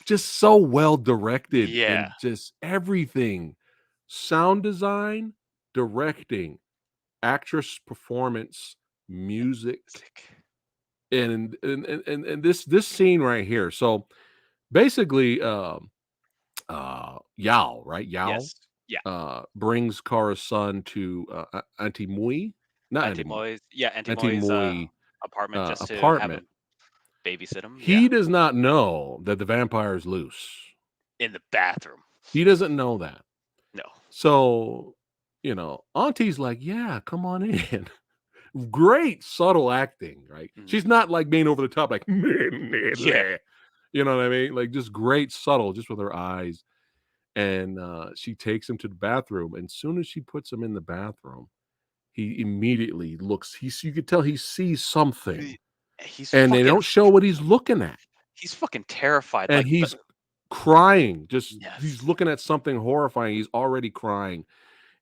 just so well directed Yeah. and just everything, sound design, directing, actress performance, music, Sick. and this scene right here. So basically, Yao, right? Yao Yes. Yeah. brings Kara's son to Auntie Mui, not Auntie Moy's Auntie Auntie Moy's, Mui apartment just to have apartment. him babysit him, yeah. He does not know that the vampire is loose. In the bathroom. He doesn't know that. No. So, Auntie's like, yeah, come on in. Great subtle acting, right? Mhm. She's not like being over the top, like, Yeah. you know what I mean? Like just great subtle, just with her eyes. And she takes him to the bathroom. And soon as she puts him in the bathroom, he immediately looks, you could tell he sees something. He he's And they fucking don't show what he's looking at. he's fucking terrified, And like, he's crying. Just he's yes. looking at something horrifying. He's already crying.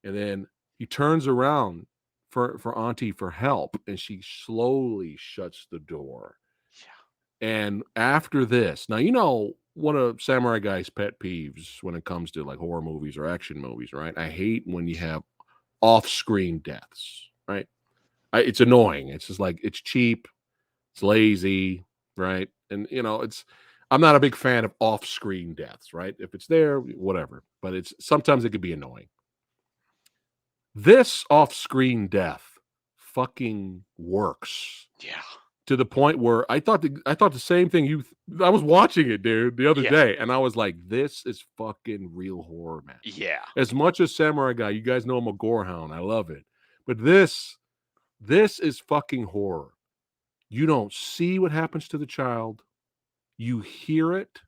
And then he turns around for Auntie for help, and she slowly shuts the door. Yeah. And after this, now one of Samurai Guy's pet peeves when it comes to like horror movies or action movies, right? I hate when you have off-screen deaths, right? It's annoying. It's just like it's cheap, it's lazy, right? And it's I'm not a big fan of off-screen deaths, right? If it's there, whatever. But it's sometimes it could be annoying. This off-screen death fucking works Yeah. to the point where I thought the same thing I was watching it, dude, the other Yeah. day, and I was like, "This is fucking real horror, man." Yeah. As much as Samurai Guy, you guys know I'm a gore hound, I love it. But this is fucking horror. You don't see what happens to the child, you hear it,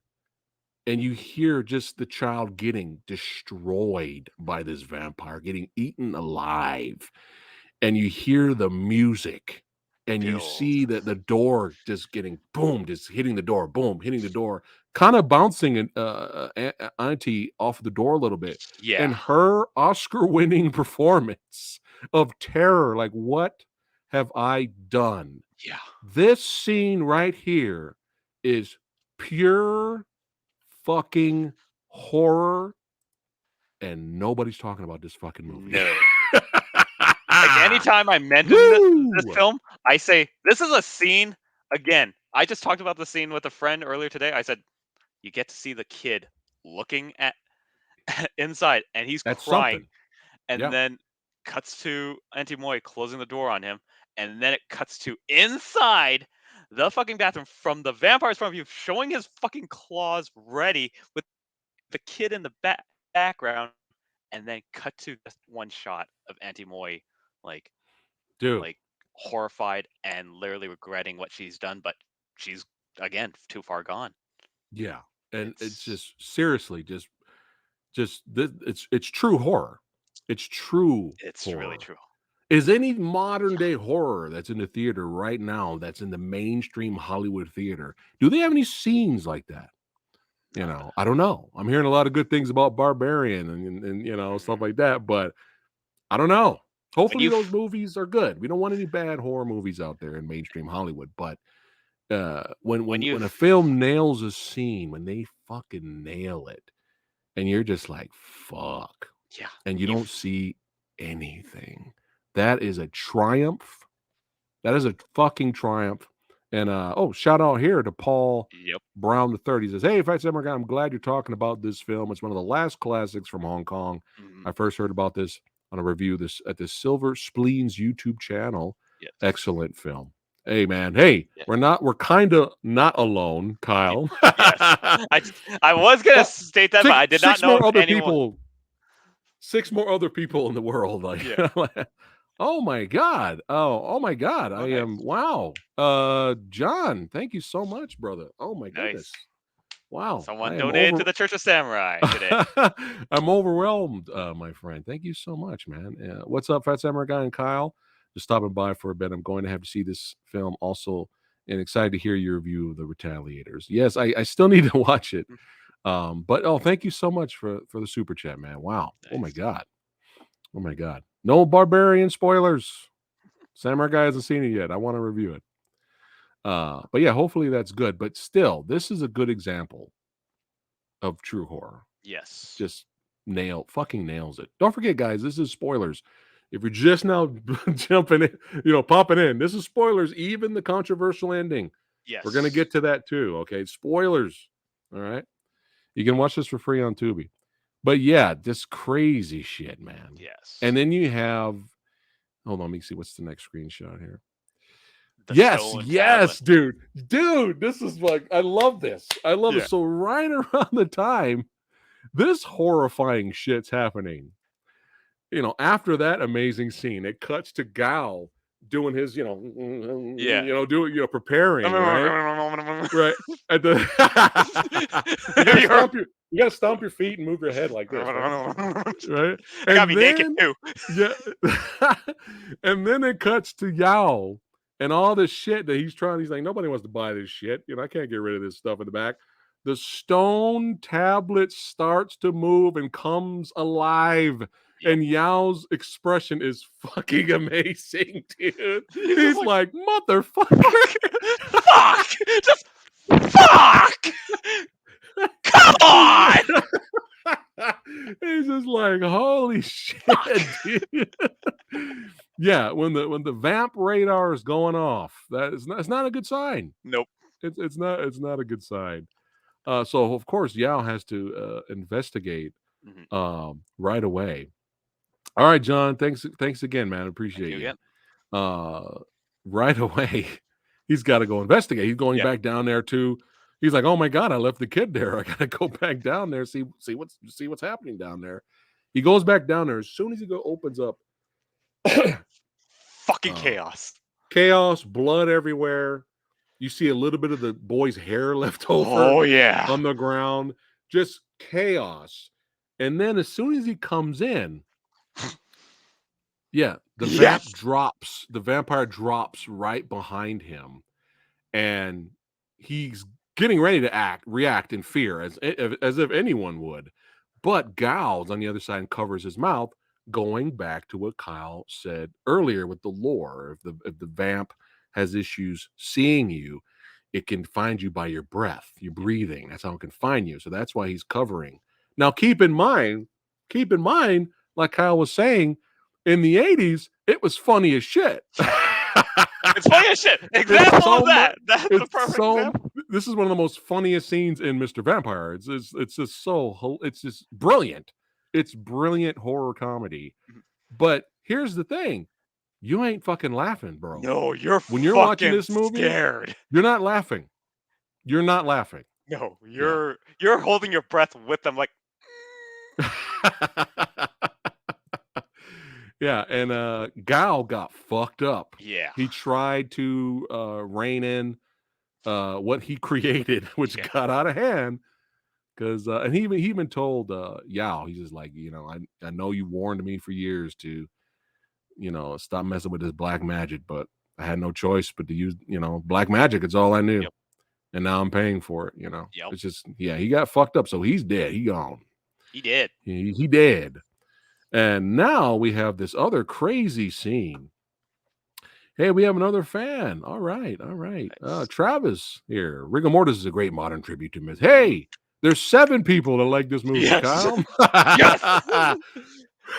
and you hear just the child getting destroyed by this vampire, getting eaten alive. And you hear the music and you Build. see that the door just getting boom, just hitting the door, boom, hitting the door, kind of bouncing Auntie off the door a little bit. Yeah. And her Oscar winning performance of terror, like, what have I done? Yeah. This scene right here is pure fucking horror, and nobody's talking about this fucking movie. No. Like, anytime I mention this Woo! film, I say, "This is a scene" again, I just talked about the scene with a friend earlier today. I said, "You get to see the kid looking at inside, and he's That's crying." something. And Yeah. then cuts to Auntie Moy closing the door on him, and then it cuts to inside the fucking bathroom from the vampire's point of view, showing his fucking claws ready with the kid in the background, and then cut to just one shot of Auntie Moy, like Dude. like horrified and literally regretting what she's done, but she's again too far gone. Yeah. And it's It's just seriously it's true horror. It's true it's really horror. true. Is any modern day horror that's in the theater right now, that's in the mainstream Hollywood theater, do they have any scenes like that? You Uh, know, I don't know. I'm hearing a lot of good things about Barbarian and you know, stuff mhm. like that, but I don't know. When Hopefully you those movies are good. We don't want any bad horror movies out there in mainstream Hollywood, but when when when you when a film nails a scene, when they fucking nail it, and you're just like, fuck, yeah, and when you you don't see anything. That is a triumph. That is a fucking triumph. And oh, shout out here to Paul yep. Brown the third. He says, "Hey, Fat Samurai Guy, I'm glad you're talking about this film. It's one of the last classics from Hong Kong. Mhm. I first heard about this on a review this at the Silver Spleens YouTube channel. Yes. Excellent film. Hey man, hey, Yeah. we're kind of not alone, Y Kyle. yes. I was gonna Well, state that, but I did not six know more if other anyone. people, six more other people in the world. Like, Yeah. oh my god. Oh my god. Oh, I am nice. wow. John, thank you so much, brother. Oh my Nice. goodness. Wow. Someone I am donated to over the Church of Samurai today. I'm overwhelmed, my friend. Thank you so much, man. What's up, Fat Samurai Guy and Kyle? Just stopping by for a bit. I'm going to have to see this film also, and excited to hear your review of The Retaliators. Yes, I still need to watch it. Mm, But oh, thank you so much for the super chat, man. Wow. Oh my nice. god. Oh my god. No barbarian spoilers. Samurai Guy hasn't seen it yet. I want to review it. But yeah, hopefully that's good. But still, this is a good example of true horror. Yes. Just fucking nails it. Don't forget, guys, this is spoilers. If you're just now jumping in, popping in, this is spoilers, even the controversial ending. We're gonna Yes. get to that too. Okay. Spoilers. All right. You can watch this for free on Tubi. But yeah, this crazy shit, man. Yes. And then you have hold on, let me see what's the next screenshot here. The Yes, stone tablet. yes, dude. Dude, this is like I love this. I love it. Yeah. So right around the time this horrifying shit's happening, after that amazing scene, it cuts to Gal doing his, Yeah. preparing, right? Right. At the You're you gotta stomp your feet and move your head like this, right? Right? I gotta And be naked then too. yeah, and then it cuts to Yao and all this shit that he's like, nobody wants to buy this shit. I can't get rid of this stuff in the back. The stone tablet starts to move and comes alive. Yep. And Yao's expression is fucking amazing, dude. He's just He's like, like, motherfucker. fuck! Just fuck! Come on! He's just like, holy shit, dude. Yeah, when the vamp radar is going off, it's not a good sign. Nope. It's not a good sign. So of course Yao has to investigate Mhm. right away. All right, John, thanks again, man. Thank Appreciate you you. again. Right away, he's got to go investigate. He's going Yeah. back down there too. He's like, "Oh my god, I left the kid there. I got to go back down there see what's happening down there." He goes back down there as soon as he opens up. Fucking uh, chaos. Chaos, blood everywhere. You see a little bit of the boy's hair left over Oh yeah. on the ground. Just chaos. And then as soon as he comes in, yeah, Yes. the vampire drops right behind him, and he's getting ready to react in fear as if anyone would. But Gow's on the other side and covers his mouth, going back to what Kyle said earlier with the lore. If the vamp has issues seeing you, it can find you by your breath, your breathing. That's how it can find you. So that's why he's covering. Now keep in mind, like Kyle was saying, in the 80s, it was funny as shit. It's funny as shit. It's Example so of that. much. That's a It's perfect so. example. This is one of the most funniest scenes in Mr. Vampire. It's just so. It's just brilliant. It's brilliant horror comedy. Mhm. But here's the thing: you ain't fucking laughing, bro. No, you're When you're watching fucking this movie, scared. you're not laughing. You're not laughing. No, Yeah. you're holding your breath with them like Yeah, and Gao got fucked up. yeah. He tried to rein in what he created, which Yeah. got out of hand. Because and he even told Yao, he's just like, I know you warned me for years to stop messing with this black magic. But I had no choice but to use, black magic. It's all I knew. Yep. And now I'm paying for it. Yep. It's just, he got fucked up. So he's dead. He gone. He did. He dead. And now we have this other crazy scene. Hey, we have another fan. All right. Nice. Travis here. Rigor Mortis is a great modern tribute to Myth. Hey, there's 7 people that like this movie, Yes. Kyle. Yes.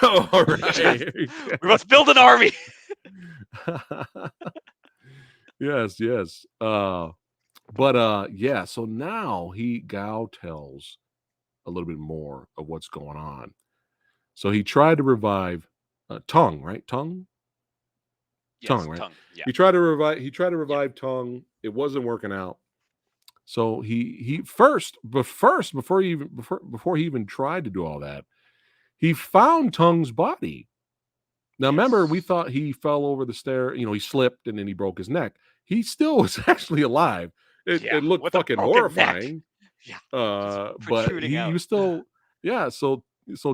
All right. We must build an army. Yes. So now Gao tells a little bit more of what's going on. So he tried to revive Tongue, right? Tongue? Yes, Tongue, right? Tongue. Yeah. He tried to revive Tongue. It wasn't working out. So he first before he even tried to do all that, he found Tongue's body. Now, remember, we thought he fell over the stair. He slipped and then he broke his neck. He still was actually alive. It looked fucking horrifying. Yeah. But he was still, yeah. So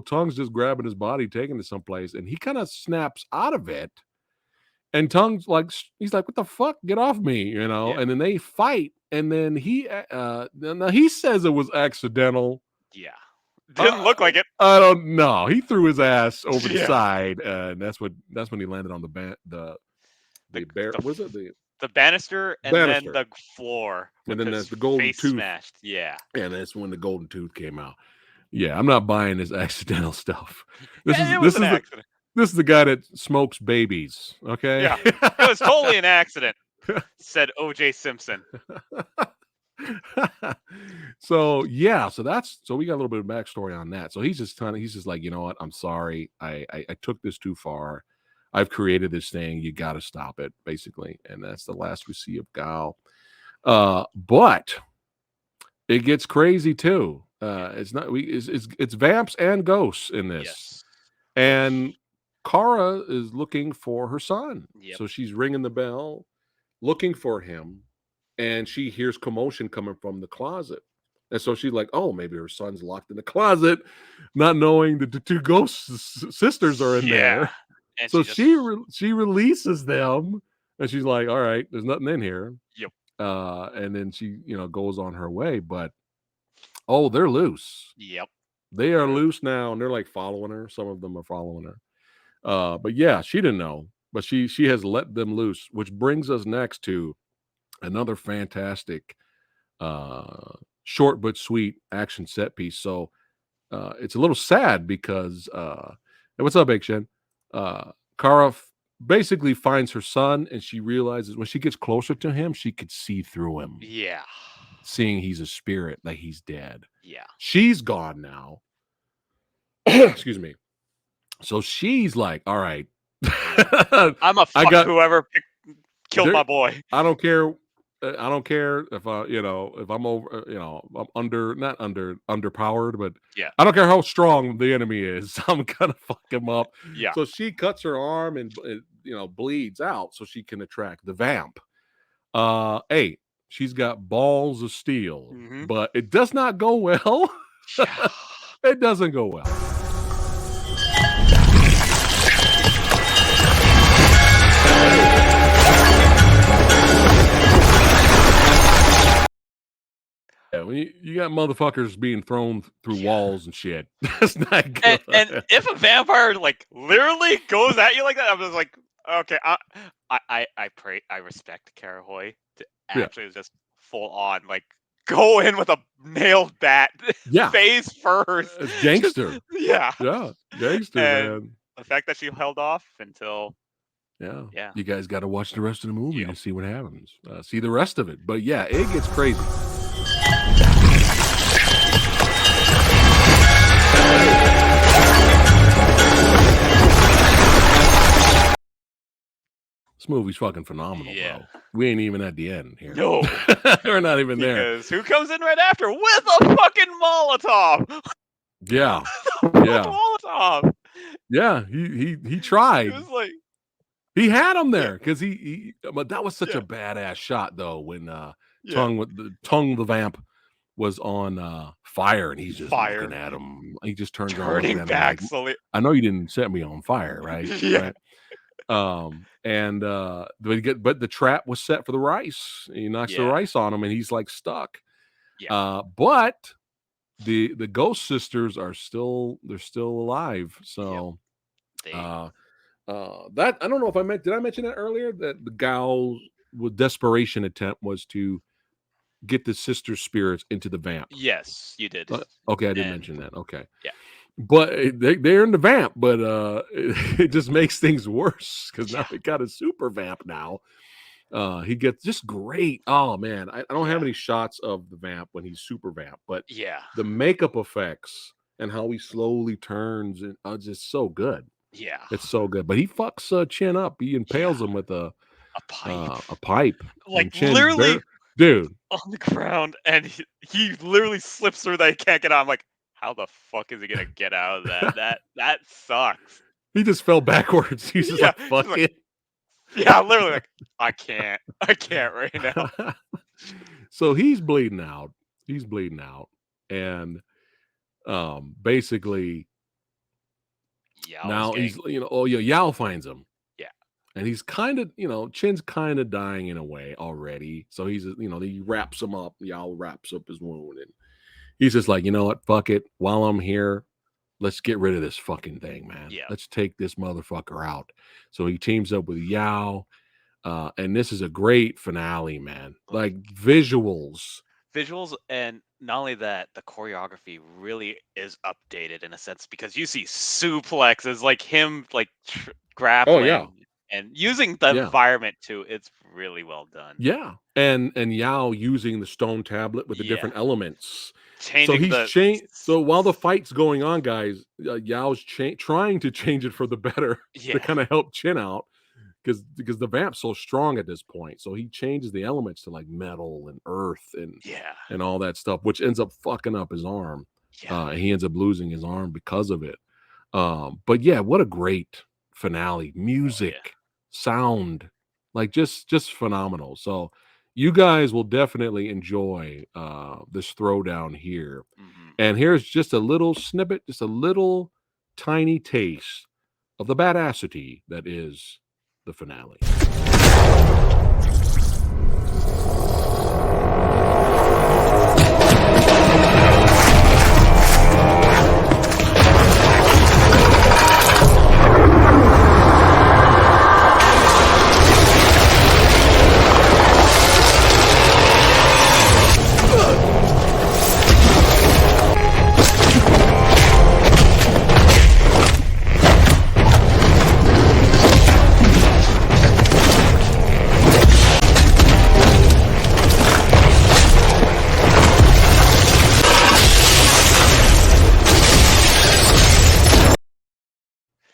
Tongue's just grabbing his body, taking it someplace, and he kind of snaps out of it. And Tongue's he's like, "What the fuck? Get off me!" Yeah. And then they fight, and then now he says it was accidental. Yeah. Didn't look like it. I don't know. He threw his ass over the side, and that's when he landed on the banister and then the floor. And then that's the golden tooth smashed. Yeah. And that's when the golden tooth came out. Yeah, I'm not buying this accidental stuff. This is an accident. This is the guy that smokes babies. Okay. Yeah. It was totally an accident, said O.J. Simpson. So we got a little bit of backstory on that. So he's just like, you know what? I'm sorry. I took this too far. I've created this thing. You got to stop it, basically. And that's the last we see of Gao. But it gets crazy too. It's vamps and ghosts in this. Yes. And Kara is looking for her son. Yep. So she's ringing the bell, looking for him. And she hears commotion coming from the closet. And so she's like, oh, maybe her son's locked in the closet, not knowing that the 2 ghost sisters are in there. And so she releases them. And she's like, all right, there's nothing in here. Yep. And then she, goes on her way. But, they're loose. Yep. They are loose now. And they're like following her. Some of them are following her. But yeah, she didn't know. But she has let them loose, which brings us next to another fantastic short but sweet action set piece. So it's a little sad because hey, what's up, Big Shen? Kara basically finds her son, and she realizes when she gets closer to him, she could see through him. Yeah. Seeing he's a spirit, like he's dead. Yeah. She's gone now. Excuse me. So she's like, all right. I'm a fuck whoever killed my boy. I don't care if if I'm over, I'm not underpowered, but yeah, I don't care how strong the enemy is. I'm gonna fuck him up. Yeah. So she cuts her arm and bleeds out so she can attract the vamp. Hey, she's got balls of steel, but it does not go well. Yeah. It doesn't go well. Yeah, when you got motherfuckers being thrown through walls and shit. That's not good. And if a vampire literally goes at you like that, I'm just like, okay, I respect Karahoy to actually just full on go in with a nailed bat, face first, gangster. Yeah, gangster, man. The fact that she held off until. Yeah. You guys got to watch the rest of the movie to see what happens. See the rest of it. But yeah, it gets crazy. This movie's fucking phenomenal, bro. We ain't even at the end here. No. We're not even there. Because who comes in right after with a fucking Molotov? Yeah. Molotov. Yeah, he tried. It was like he had him there because but that was such a badass shot though when Tongue the vamp was on fire and he's just looking at him. He just turns around back slowly. I know you didn't set me on fire, right? Yeah. Right? But the trap was set for the rice. He knocks the Yeah. rice on him, and he's like stuck. Yeah. But the ghost sisters are they're still alive. Yep. So They. uh that I don't know if did I mention that earlier, that the gal's with desperation attempt was to get the sister spirits into the vamp. Yes, you did. Okay, I did And mention that. Okay. yeah. But they're in the vamp, but it just makes things worse because now Yeah. they got a super vamp now. He gets just great. Oh man, I don't have Yeah. any shots of the vamp when he's super vamp, but Yeah. the makeup effects and how he slowly turns and just so good. Yeah. It's so good. But he fucks Chin up. He impales Yeah. him with A pipe. a pipe, Like and Chin literally dude, on the ground, and he literally slips through that he can't get out. I'm like, how the fuck is he gonna get out of that? That sucks. he just fell backwards. He's just Yeah. like He's fuck like, it. yeah, literally like, I can't. I can't right now. So he's bleeding out. He's bleeding out, and basically Yao's now getting. he's oh yeah, Yao finds him. Yeah. And he's kind of, Chin's kind of dying in a way already. So he's, he wraps him up. Yao wraps up his wound. And he's just like, you know what? Fuck it. While I'm here, let's get rid of this fucking thing, man. Yeah. Let's take this motherfucker out. So he teams up with Yao. And this is a great finale, man. Like visuals. Visuals, and not only that, the choreography really is updated in a sense because you see suplexes, like him like Oh, grappling yeah. and using the Yeah. environment too. It's really well done. Yeah. And Yao using the stone tablet with the Yeah. different elements. So Changing he's the changed. So while the fight's going on, guys, Yao's trying to change it for the better to yeah. kind of help Chin out because the vamp's so strong at this point. So he changes the elements to like metal and earth Yeah. and all that stuff, which ends up fucking up his arm. Yeah. And he ends up losing his arm because of it. But yeah, what a great finale! Music, sound, like just phenomenal. So you guys will definitely enjoy this throwdown here. Mhm. And here's just a little snippet, just a little tiny taste of the badassity that is the finale.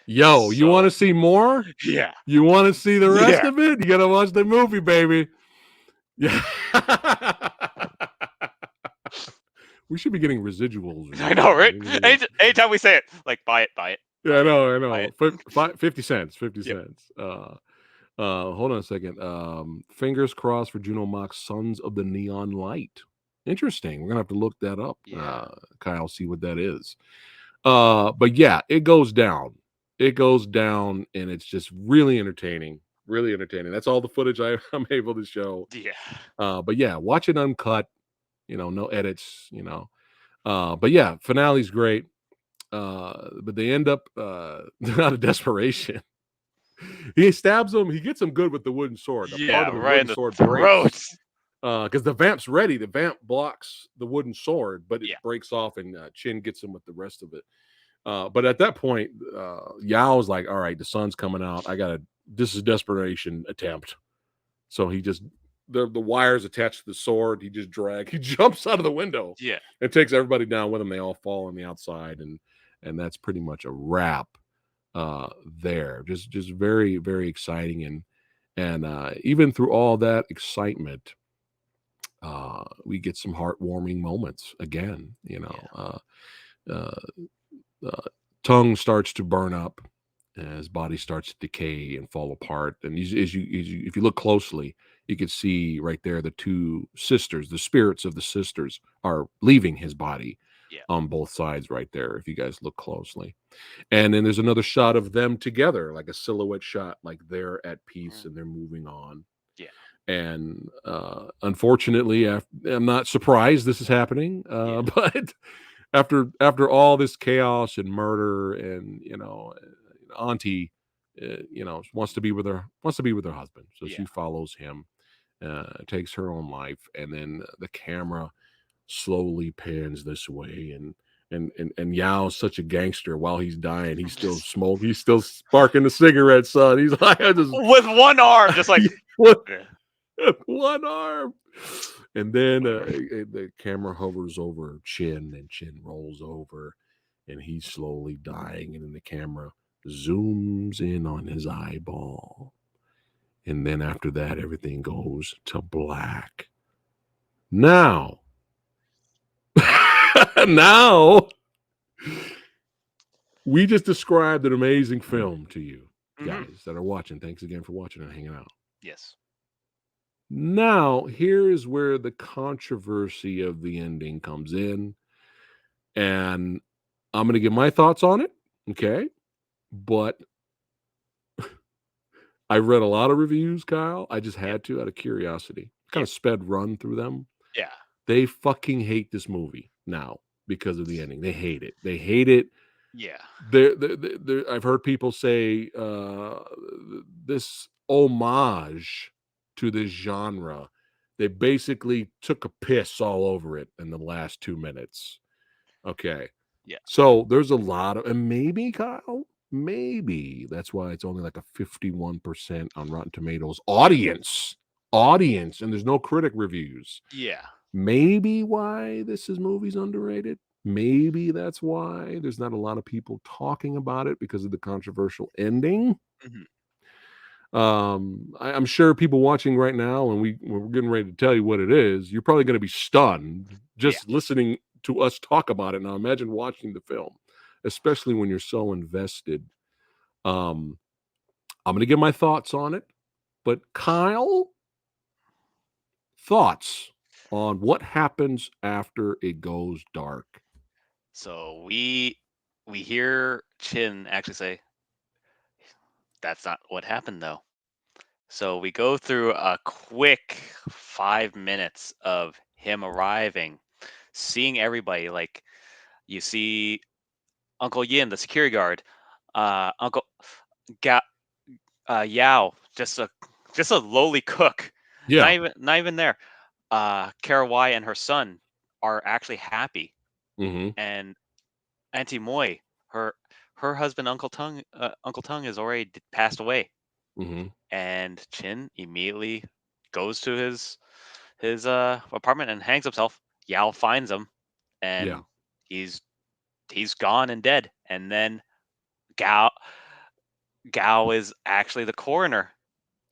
Yo, you want to see more? Yeah. You want to see the rest Yeah. of it? You got to watch the movie, baby. Yeah. We should be getting residuals. I know, right? Anytime we say it, like buy it. Yeah, I know. Buy it. 50 cents. 50 Yep. cents. Hold on a second. Fingers crossed for Juno Mock's Sons of the Neon Light. Interesting. We're gonna have to look that up. Yeah. Kyle, see what that is. But yeah, it goes down. It goes down, and it's just really entertaining. Really entertaining. That's all the footage I'm able to show. Yeah. But yeah, watch it uncut. No edits. But yeah, finale's great. But they end up out of desperation. He stabs him. He gets him good with the wooden sword. The part of the right in wooden the sword throat. breaks. Because the vamp's ready. The vamp blocks the wooden sword, but it breaks off, and Chin gets him with the rest of it. But at that point, Yao's like, all right, the sun's coming out. This is desperation attempt. So he just, the wires attached to the sword, he jumps out of the window. Yeah. And takes everybody down with him. They all fall on the outside, and that's pretty much a wrap there. Just very, very exciting. And even through all that excitement, we get some heartwarming moments again, tongue starts to burn up as body starts to decay and fall apart. And if you look closely, you can see right there the two sisters, the spirits of the sisters are leaving his body. Yeah. on both sides right there, if you guys look closely. And then there's another shot of them together, like a silhouette shot, like they're at peace Mhm. and they're moving on. Yeah. And unfortunately, I'm not surprised this is happening. Yeah. But after all this chaos and murder, and Auntie, wants to be with her husband, so Yeah. she follows him, takes her own life, and then the camera slowly pans this way, and Yao's such a gangster. While he's dying, he's still Just smoking, he's still sparking the cigarette, son. He's like, I just with one arm, just like what eh, one arm. And then the camera hovers over Chin, and Chin rolls over, and he's slowly dying. And then the camera zooms in on his eyeball. And then after that, everything goes to black. Now, now, we just described an amazing film to you mhm. guys that are watching. Thanks again for watching and hanging out. Yes. Now, here is where the controversy of the ending comes in. And I'm going to give my thoughts on it. Okay. But I read a lot of reviews, Kyle. I just Yep. had to, out of curiosity, kind Yep. of sped run through them. Yeah. They fucking hate this movie now because of the ending. They hate it. They hate it. Yeah. I've heard people say this homage to this genre. They basically took a piss all over it in the last 2 minutes. Okay. Yeah. So there's a lot of, and maybe, Kyle, maybe that's why it's only like a 51% on Rotten Tomatoes audience, and there's no critic reviews. Yeah. Maybe why this movie's underrated. Maybe that's why there's not a lot of people talking about it, because of the controversial ending. Mhm. I'm sure people watching right now, and we're getting ready to tell you what it is, you're probably going to be stunned Yeah. just listening to us talk about it. Now imagine watching the film, especially when you're so invested. um I'm going to give my thoughts on it, but Kyle, thoughts on what happens after it goes dark? So we hear Chin actually say, "That's not what happened, though." So we go through a quick 5 minutes of him arriving, seeing everybody. Like you see Uncle Yin, the security guard, Uncle Ga- Yao, just a lowly cook, Yeah. not even there. Kara Y and her son are actually happy, Hmm. and Auntie Moy, her her husband Uncle Tung has already passed away, Hmm. and Chin immediately goes to his apartment and hangs himself. Yao finds him, Yeah. and he's he's gone and dead. And then Gao Gao is actually the coroner,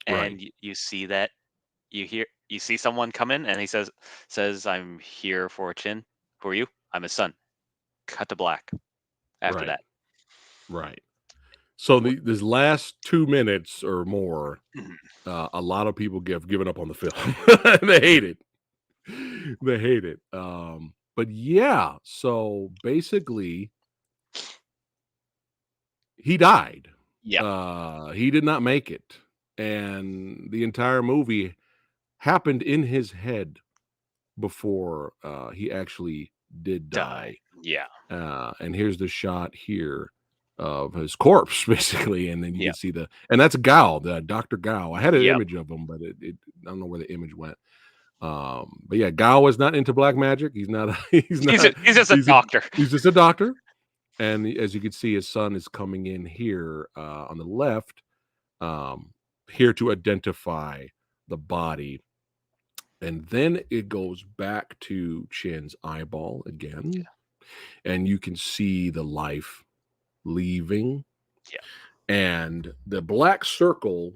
Right. and you see that you see someone come in, and he says I'm here for Chin. Who are you? I'm his son. Cut to black after Right. that. Right. So Wh- this last 2 minutes or more, Mhm. a lot of people have given up on the film. They hate it. They hate it. But yeah, so basically, he died. Yeah. He did not make it, and the entire movie happened in his head before he actually did Die. die. Yeah. And here's the shot here of his corpse, basically, and then you Yeah. can see and that's Gao, the Dr. Gao. I had an Yep. image of him, but I don't know where the image went. But yeah, Gao is not into black magic. He's not. He's not. He's just a He's a, doctor. he's just a doctor. And as you can see, his son is coming in here on the left, um, here to identify the body. And then it goes back to Chin's eyeball again, and you can see the life leaving, Yeah. and the black circle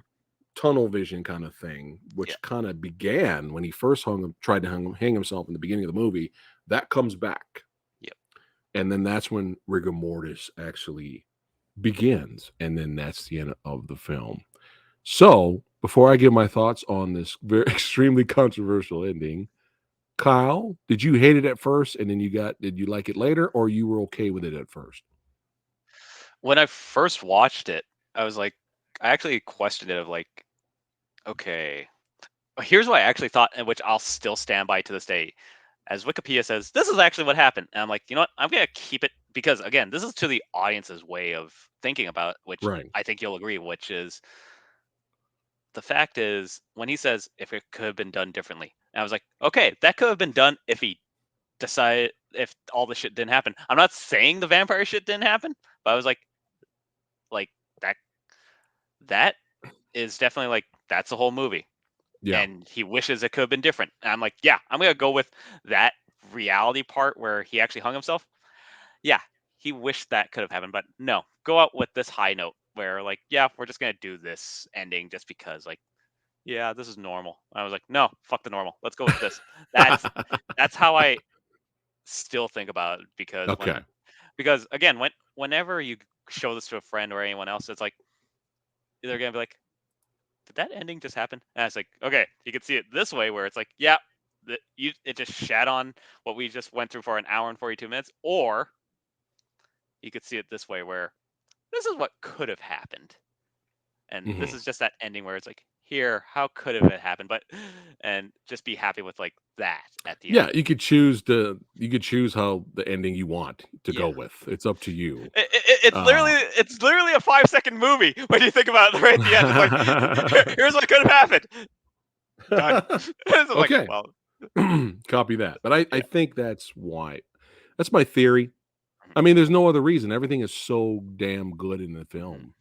tunnel vision kind of thing, Yeah. which kind of began when he first tried to hang himself in the beginning of the movie, that comes back. Yep. And then that's when rigor mortis actually begins, and then that's the end of the film. So before I give my thoughts on this very extremely controversial ending, Kyle, did you hate it at first and then did you like it later, or you were okay with it at first? When I first watched it, I was like, I actually questioned it of like, okay, here's what I actually thought, and which I'll still stand by to this day. As Wikipedia says, this is actually what happened. And I'm like, you know what? I'm gonna keep it because again, this is to the audience's way of thinking about it, which Right. I think you'll agree, which is the fact is when he says if it could have been done differently. And I was like, okay, that could have been done if he decided if all the shit didn't happen. I'm not saying the vampire shit didn't happen, but I was like that that is definitely like that's the whole movie. Yeah. And he wishes it could have been different. And I'm like, yeah, I'm gonna go with that reality part where he actually hung himself. Yeah, he wished that could have happened, but no, go out with this high note where like, yeah, we're just gonna do this ending just because, like, yeah, this is normal. I was like, no, fuck the normal. Let's go with this. That's that's how I still think about it Okay. because again, whenever you show this to a friend or anyone else, it's like they're gonna be like, did that ending just happen? And it's like, okay, you can see it this way where it's like, yeah, it just shat on what we just went through for an hour and 42 minutes, or you could see it this way where this is what could have happened, and this Mhm. is just that ending where it's like, here, how could have it happened? But and just be happy with like that at the Yeah, end. you could choose how the ending you want to Yeah. go with. It's up to you. It's Uh it's literally a 5-second movie when you think about it right at the end. It's like here's what could have happened. Done. It's like, Okay. well, Copy that. But I yeah. think that's why. That's my theory. Mhm, I mean, there's no other reason. Everything is so damn good in the mhm. film.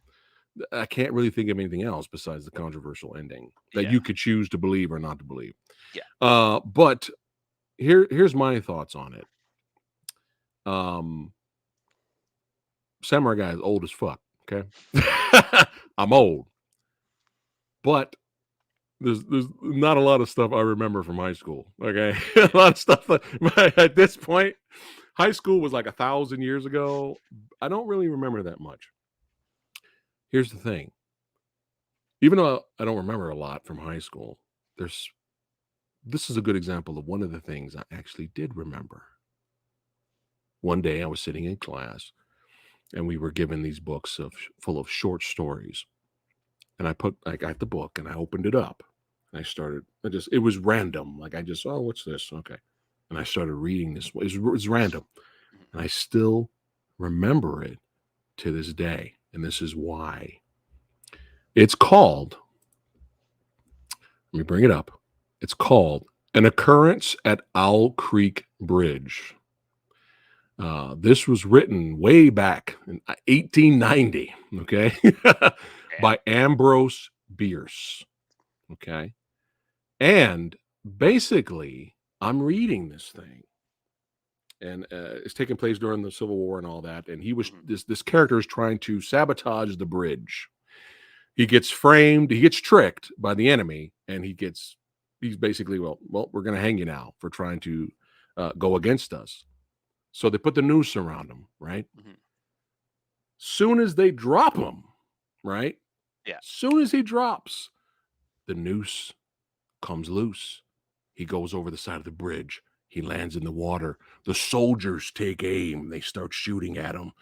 I can't really think of anything else besides the controversial ending that Yeah. you could choose to believe or not to believe. Yeah. But here's my thoughts on it. Um, Samurai Guy is old as fuck. Okay, I'm old, but there's not a lot of stuff I remember from high school. Okay, a Yeah. lot of stuff at this point, high school was like 1,000 years ago. I don't really remember that much. Here's the thing: even though I don't remember a lot from high school, there's this is a good example of one of the things I actually did remember. One day I was sitting in class and we were given these books full of short stories. And I got the book and I opened it up and it was random. Like oh, what's this? Okay. And I started reading this. It was random. Mhm. And I still remember it to this day. And this is why. It's called, let me bring it up. It's called An Occurrence at Owl Creek Bridge. This was written way back in 1890, okay, Damn. by Ambrose Bierce, okay. And basically, I'm reading this thing, and it's taking place during the Civil War and all that. And Mhm. this character is trying to sabotage the bridge. He gets framed, he gets tricked by the enemy, and he's basically well, we're going to hang you now for trying to go against us. So they put the noose around him, right? Mhm. Soon as they drop him, right? Yeah. Soon as he drops, the noose comes loose. He goes over the side of the bridge. He lands in the water. The soldiers take aim. They start shooting at him.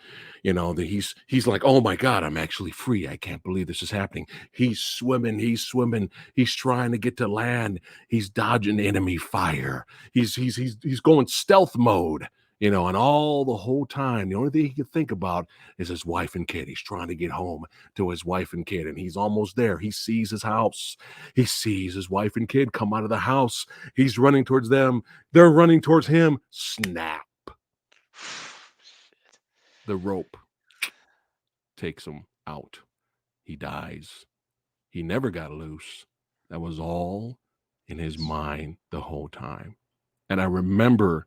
He's like, "Oh my god, I'm actually free. I can't believe this is happening." He's swimming, he's trying to get to land. He's dodging enemy fire. He's going stealth mode. And all the whole time, the only thing he can think about is his wife and kid. He's trying to get home to his wife and kid, and he's almost there. He sees his house. He sees his wife and kid come out of the house. He's running towards them. They're running towards him. Snap. Shit. The rope takes him out. He dies. He never got loose. That was all in his mind the whole time. And I remember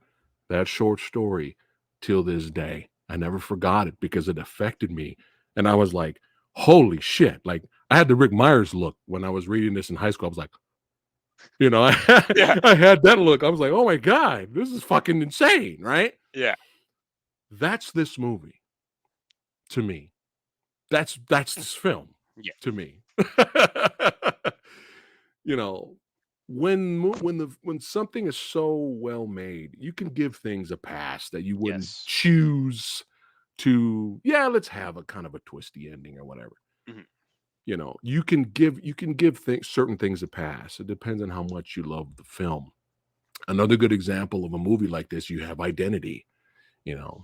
that short story till this day. I never forgot it because it affected me. And I was like, holy shit. Like, I had the Rick Myers look when I was reading this in high school. I was like, Yeah. I had that look. I was like, oh my God, this is fucking insane, right? Yeah. That's this movie to me. That's this film Yeah. to me. you know, when something is so well made, you can give things a pass that you wouldn't Yes. choose to. Yeah, let's have a kind of a twisty ending or whatever. Mhm. You can give things certain things a pass. It depends on how much you love the film. Another good example of a movie like this, you have Identity.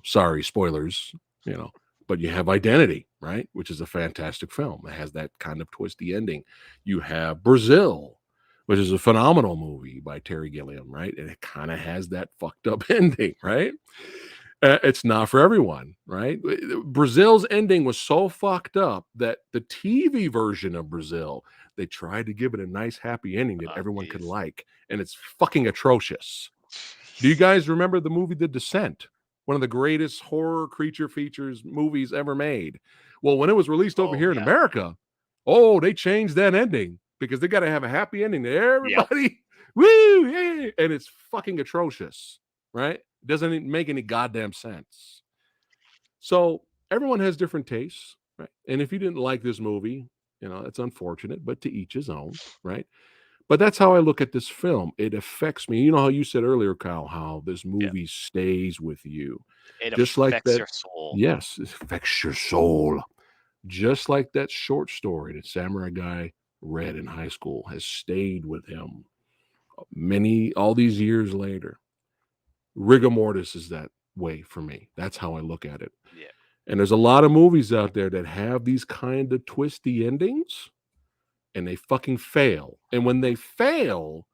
Sorry, spoilers. You know, but you have Identity, right? Which is a fantastic film. It has that kind of twisty ending. You have Brazil, which is a phenomenal movie by Terry Gilliam, right? And it kind of has that fucked up ending, right? It's not for everyone, right? Brazil's ending was so fucked up that the TV version of Brazil, they tried to give it a nice happy ending that Oh, everyone could jeez. like, and it's fucking atrocious. Do you Jeez. guys remember the movie The Descent? One of the greatest horror creature features movies ever made. Well, when it was released over Oh, here in yeah. America, oh, they changed that ending because they got to have a happy ending to Yep. everybody. Woo! Yeah, and it's fucking atrocious, right? Doesn't even make any goddamn sense. So everyone has different tastes, right? And if you didn't like this movie, that's unfortunate, but to each his own, right? But that's how I look at this film. It affects me. You know how you said earlier, Kyle, how this Yep. movie stays with you. It Just like affects that. your soul. Yes, it affects your soul. Just like that short story that Samurai Guy read in high school has stayed with him all these years later. Rigor Mortis is that way for me. That's how I look at it. Yeah. And there's a lot of movies out there that have these kind of twisty endings and they fucking fail. And when they fail,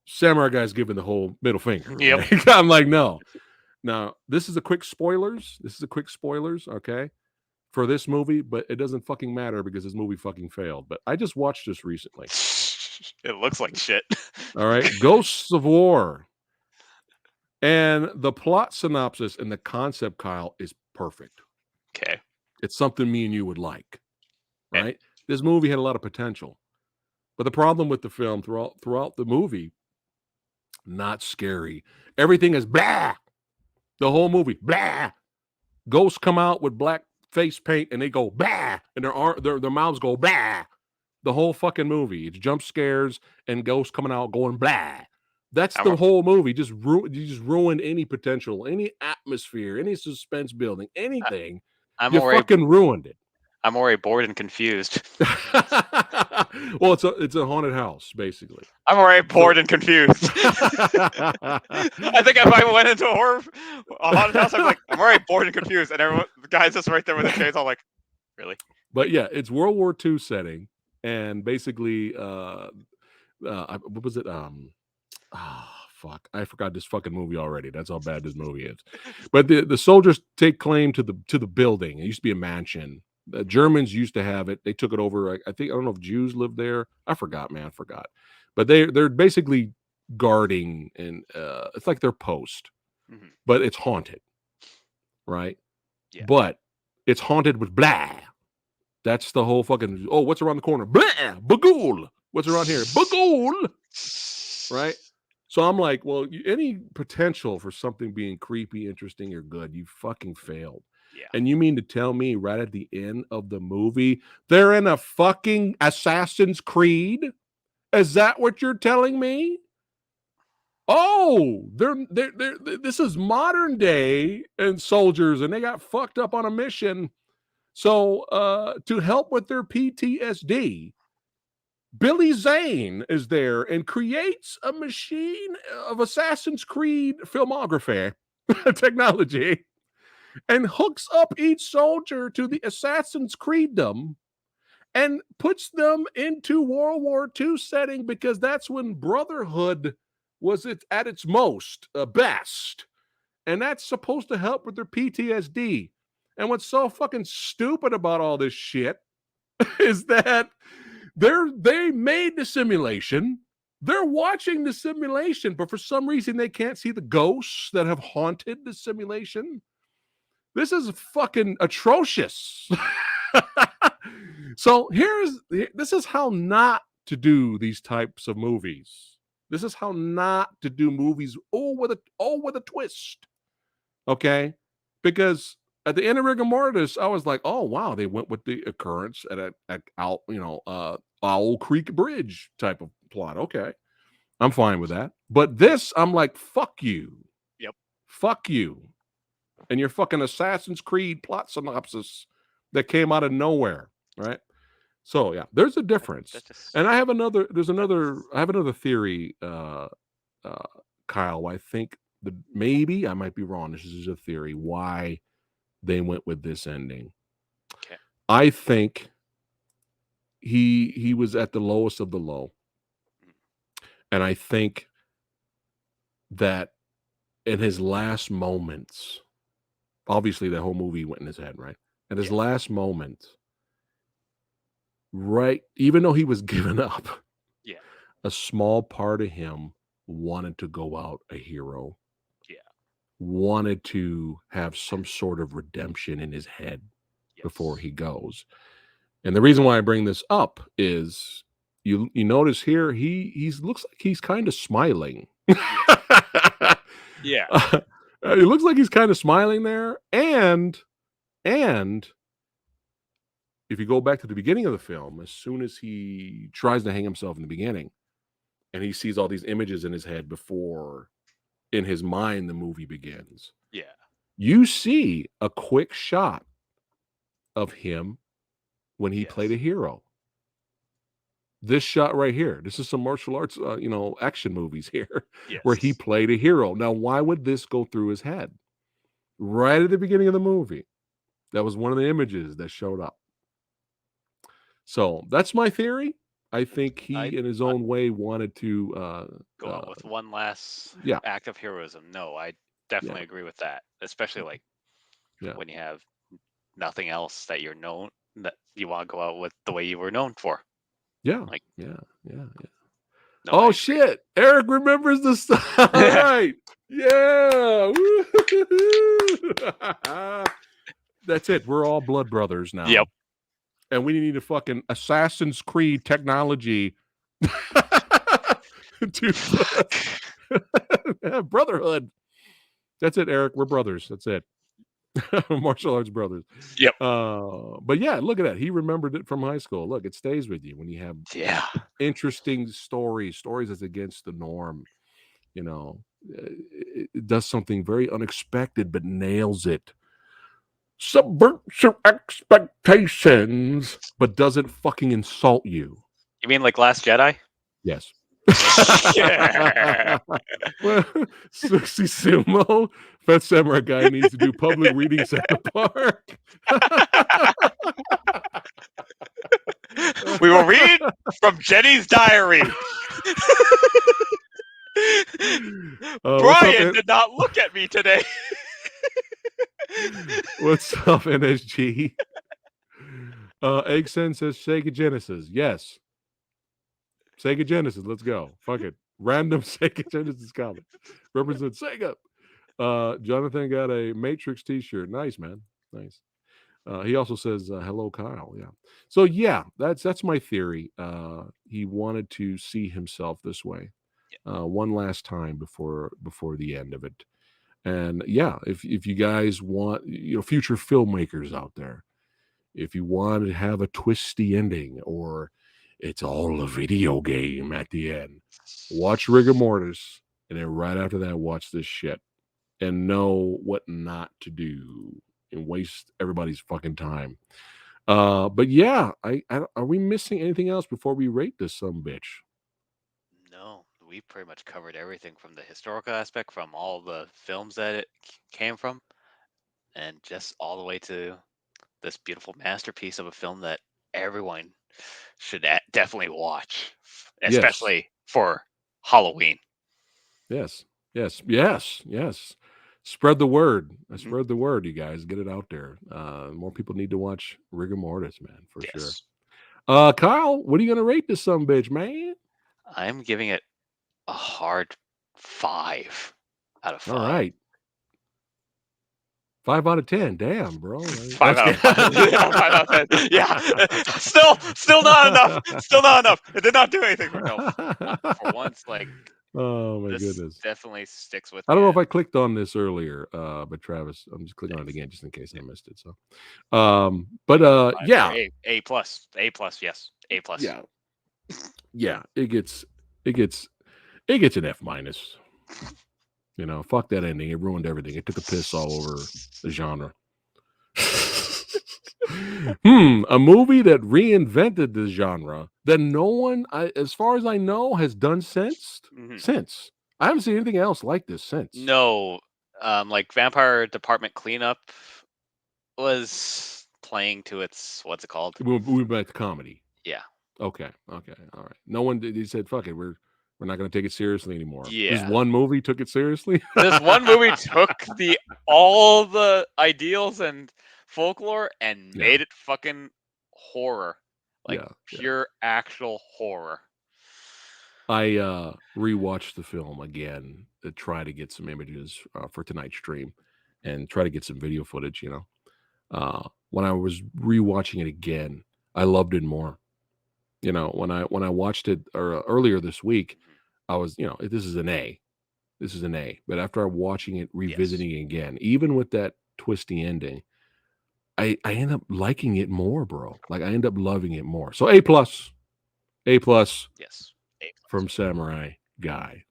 Samurai Guy's giving the whole middle finger, Yep. right? I'm like, no. Now, this is a quick spoilers. This is a quick spoilers, okay, for this movie, but it doesn't fucking matter because this movie fucking failed. But I just watched this recently. It looks like shit. All right. Ghosts of War. And the plot synopsis and the concept, Kyle, is perfect. Okay. It's something me and you would like, Okay. right? This movie had a lot of potential. But the problem with the film throughout the movie, not scary. Everything is blah. The whole movie, blah. Ghosts come out with black face paint and they go blah, and their mouths go blah. The whole fucking movie, it's jump scares and ghosts coming out going blah. That's I'm the whole movie. You just ruined any potential, any atmosphere, any suspense building, I, anything. I'm You already fucking ruined it. I'm already bored and confused. Well, it's a haunted house basically. I'm already So bored and confused. I think if I went into a haunted house, I'd be like, I'm already bored and confused, and the guy's just right there with a chainsaw, like, really? but yeah, it's World War II setting, and basically, what was it? Fuck, I forgot this fucking movie already. That's how bad this movie is. But the soldiers take claim to the building. It used to be a mansion. The Germans used to have it. They took it over. I think I don't know if Jews lived there. I forgot, man. I forgot. But they're basically guarding, and it's like their post, Hmm. but it's haunted, right? Yeah. But it's haunted with blah. That's the whole fucking. Oh, what's around the corner? Blah, bagool. What's around here? Bagool. Right? So I'm like, well, any potential for something being creepy, interesting, or good, you fucking failed. Yeah. And you mean to tell me right at the end of the movie, they're in a fucking Assassin's Creed? Is that what you're telling me? Oh, this is modern day and soldiers, and they got fucked up on a mission. So to help with their PTSD, Billy Zane is there and creates a machine of Assassin's Creed filmography technology and hooks up each soldier to the Assassin's Creeddom and puts them into World War II setting because that's when brotherhood was at its most best. And that's supposed to help with their PTSD. And what's so fucking stupid about all this shit is that they made the simulation. They're watching the simulation, but for some reason they can't see the ghosts that have haunted the simulation. This is fucking atrocious. So this is how not to do these types of movies. This is how not to do movies. With a twist. Okay, because at the end of Rigor Mortis, I was like, oh wow, they went with the occurrence at Owl Creek Bridge type of plot. Okay, I'm fine with that. But this, I'm like, fuck you. Yep. Fuck you. And your fucking Assassin's Creed plot synopsis that came out of nowhere, right? So yeah, there's a difference. That just And I have another. There's another. that's I have another theory, uh, Kyle. I think that maybe I might be wrong. This is a theory why they went with this ending. okay. I think he was at the lowest of the low, Mm, and I think that in his last moments, obviously the whole movie went in his head, right? At his yeah. last moments, right, even though he was giving up, Yeah. a small part of him wanted to go out a hero, Yeah. wanted to have some sort of redemption in his head before Yes. he goes. And the reason why I bring this up is you notice here he's looks like he's kind of smiling. Yeah. Yeah. It looks like he's kind of smiling there, and if you go back to the beginning of the film, as soon as he tries to hang himself in the beginning, and he sees all these images in his head before in his mind the movie begins, Yeah. you see a quick shot of him when he played Yes. a hero. This shot right here. This is some martial arts, action movies here where he Yes. played a hero. Now, why would this go through his head? Right at the beginning of the movie. That was one of the images that showed up. So that's my theory. I think I he, in his I own way, wanted to, go out with one last yeah, act of heroism. No, I yeah, definitely agree with that. Especially like yeah, when you have nothing else that you're known that you want to go out with the way you were known for. yeah, Like, yeah, yeah, yeah. no, I Oh agree. shit! Eric remembers the stuff. All right, yeah. Woo-hoo-hoo. That's it. We're all blood brothers Yep. now. And we need a fucking Assassin's Creed technology to brotherhood. That's it, Eric. We're brothers. That's it. Martial arts brothers. Yep. But yeah, look at that. He remembered it from high school. Look, it stays with you when you have Yeah. interesting stories that's against the norm. You know, it does something very unexpected, but nails it. Subverts your expectations, but doesn't fucking insult you. You mean like Last Jedi? Yes. Yeah. Well, Sushi Sumo, PhatSamuraiGuy needs to do public readings at the park. We will read from Jenny's diary. What's up, Brian did not look at me today. what's up, NSG? Egg Sen says Sega Genesis. Yes. Sega Genesis. Let's go. Fuck it. Random Sega Genesis comment. Represent Sega. Jonathan got a Matrix t-shirt. Nice, man. Nice. He also says, hello, Kyle. Yeah. So yeah, that's my theory. He wanted to see himself this way. One last time before the end of it. And yeah, if you guys want, future filmmakers out there, if you want to have a twisty ending or it's all a video game at the end, watch Rigor Mortis, and then right after that, watch this shit and know what not to do and waste everybody's fucking time. But yeah, are we missing anything else before we rate this some bitch? No, we pretty much covered everything from the historical aspect, from all the films that it came from, and just all the way to this beautiful masterpiece of a film that everyone should definitely watch, Yes, especially for Halloween. yes, yes, yes, yes. Spread the word. Mhm. Spread the word, you guys. Get it out there. More people need to watch Rigor Mortis, man, for sure. Yes, Kyle, what are you gonna rate this some bitch, man? I'm giving it a hard 5 out of All 5. right. 5 out of 10. Damn, bro. Five out of five. Yeah, 5 out of 10. Yeah, still not enough. Still not enough. It did not do anything. No, for once, like Oh my this goodness. definitely sticks with I me. don't know if And I clicked on this earlier, but Travis, I'm just clicking on it thanks. again just in case I Yep. missed it. So, Give but it a 5 or yeah, A plus. A plus. Yes, A plus. yeah, yeah. It gets It gets an F minus. You know, fuck that ending. It ruined everything. It took a piss all over the genre. A movie that reinvented the genre that no one, as far as I know, has done since. Mhm. Since I haven't seen anything else like this since. No, like Vampire Department Cleanup was playing to its what's it called? We went back to comedy. Yeah. Okay, okay, all right. No one did. He said, "Fuck it, we're not going to take it seriously anymore." This Yeah. one movie took it seriously. This one movie took all the ideals and folklore and Yeah, made it fucking horror. Like yeah, yeah. pure actual horror. I rewatched the film again to try to get some images for tonight's stream, and try to get some video footage. When I was rewatching it again, I loved it more. When I watched it earlier this week, Mhm. I was, this is an A. This is an A. But after watching it, Yes. revisiting it again, even with that twisty ending, I end up liking it more, bro. Like I end up loving it more. So A plus Yes. A from plus. Samurai Guy.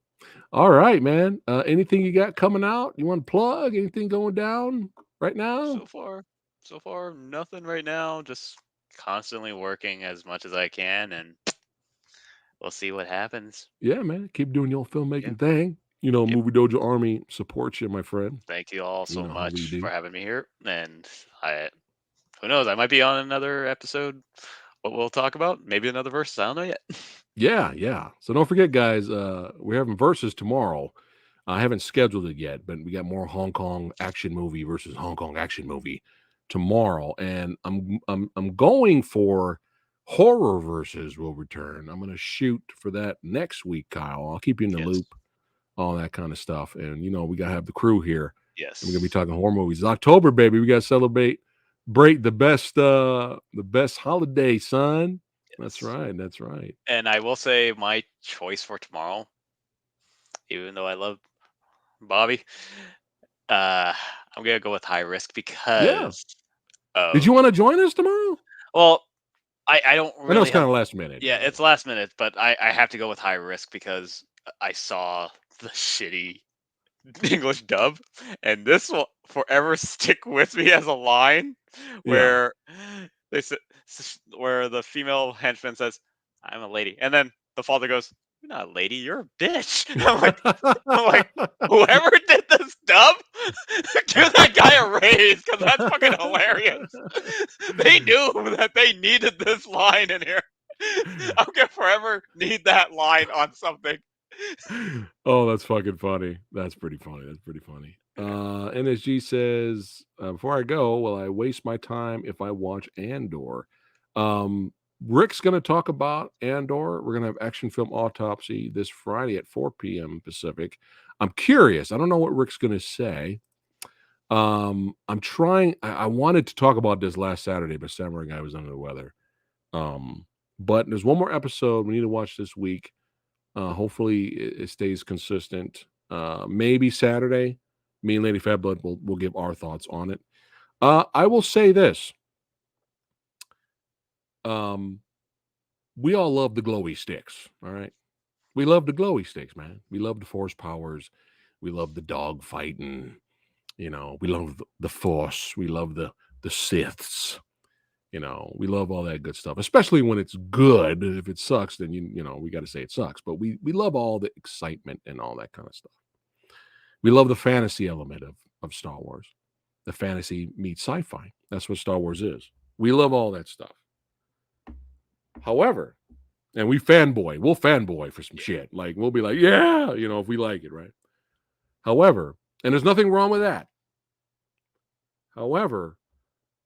All right, man. Anything you got coming out? You want to plug? Anything going down right now? So far, so far, nothing right now. Just constantly working as much as I can, and we'll see what happens. Yeah, man. Keep doing your Yeah. filmmaking thing. Yep. Movie Dojo Army supports you, my friend. Thank you all You so know how we much for do. having me here, and I who knows, I might be on another episode. What we'll talk about, maybe another verse. I don't know yet. Yeah, yeah. So don't forget, guys, we're having versus tomorrow. I haven't scheduled it yet, but we got more Hong Kong action movie versus Hong Kong action movie tomorrow. And I'm going for horror versus will return. I'm gonna shoot for that next week, Kyle. I'll keep you in the Yes. loop, all that kind of stuff. And we gotta have the crew here. And we're gonna be Yes. talking horror movies. It's October, baby. We gotta celebrate break the best holiday, son. That's Yes. right. That's right. And I will say my choice for tomorrow, even though I love Bobby, uh, I'm gonna go with high risk Yeah. because Did you of wanna join us tomorrow? well, I don't I know it's really have kinda last minute, yeah, but it's last minute, but I have to go with high risk because I saw the shitty English dub, and this will forever stick with me as a line yeah. where they said where the female henchman says, "I'm a lady," and then the father goes, "You're not a lady, you're a bitch." I'm like, whoever did this dub, give that guy a raise because that's fucking hilarious. They knew that they needed this line in here. I'm gonna forever need that line on something. Oh, that's fucking funny. That's pretty funny. That's pretty funny. NSG says, before I go, will I waste my time if I watch Andor? Um, Rick's going to talk about Andor. We're going to have Action Film Autopsy this Friday at 4 p.m. Pacific. I'm curious. I don't know what Rick's going to say. I'm trying. I wanted to talk about this last Saturday, but Samurai Guy was under the weather. But there's one more episode we need to watch this week. Hopefully it stays consistent. Maybe Saturday, me and Lady Fat Blood will give our thoughts on it. I will say this. Um, we all love the glowy sticks. All right. We love the glowy sticks, man. We love the force powers. We love the dog fighting. We love the force. We love the Siths. We love all that good stuff, especially when it's good. If it sucks, then we got to say it sucks. But we love all the excitement and all that kind of stuff. We love the fantasy element of Star Wars. The fantasy meets sci-fi. That's what Star Wars is. We love all that stuff. However, and we'll fanboy for some Yeah. shit. Like we'll be like, yeah, if we like it, right? However, and there's nothing wrong with that. However,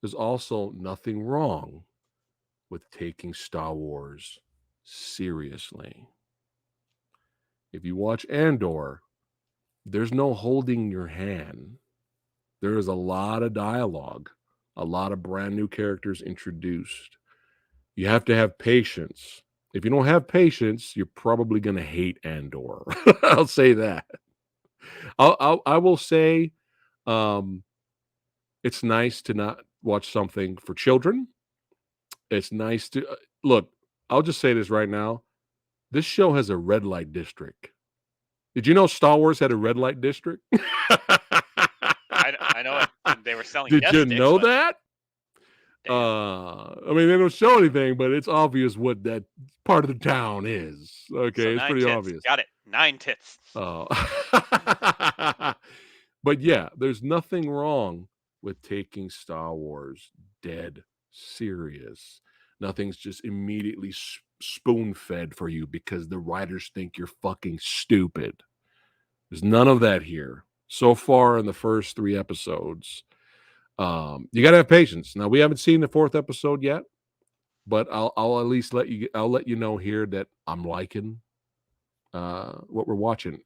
there's also nothing wrong with taking Star Wars seriously. If you watch Andor, there's no holding your hand. There is a lot of dialogue, a lot of brand new characters introduced. You have to have patience. If you don't have patience, you're probably going to hate Andor. I'll say that. I will say, um, it's nice to not watch something for children. It's nice to look. I'll just say this right now. This show has a red light district. Did you know Star Wars had a red light district? I know it. They were selling Did death you sticks, know but that? damn. I mean, they don't show anything, but it's obvious what that part of the town is. So Okay, it's 9 pretty tits. obvious. Got it. 9 tits. Uh, but yeah, there's nothing wrong with taking Star Wars dead serious. Nothing's just immediately spoon fed for you because the writers think you're fucking stupid. There's none of that here. So far in the first 3 episodes, you got to have patience. Now we haven't seen the 4th episode yet, but I'll at least let you know here that I'm liking what we're watching.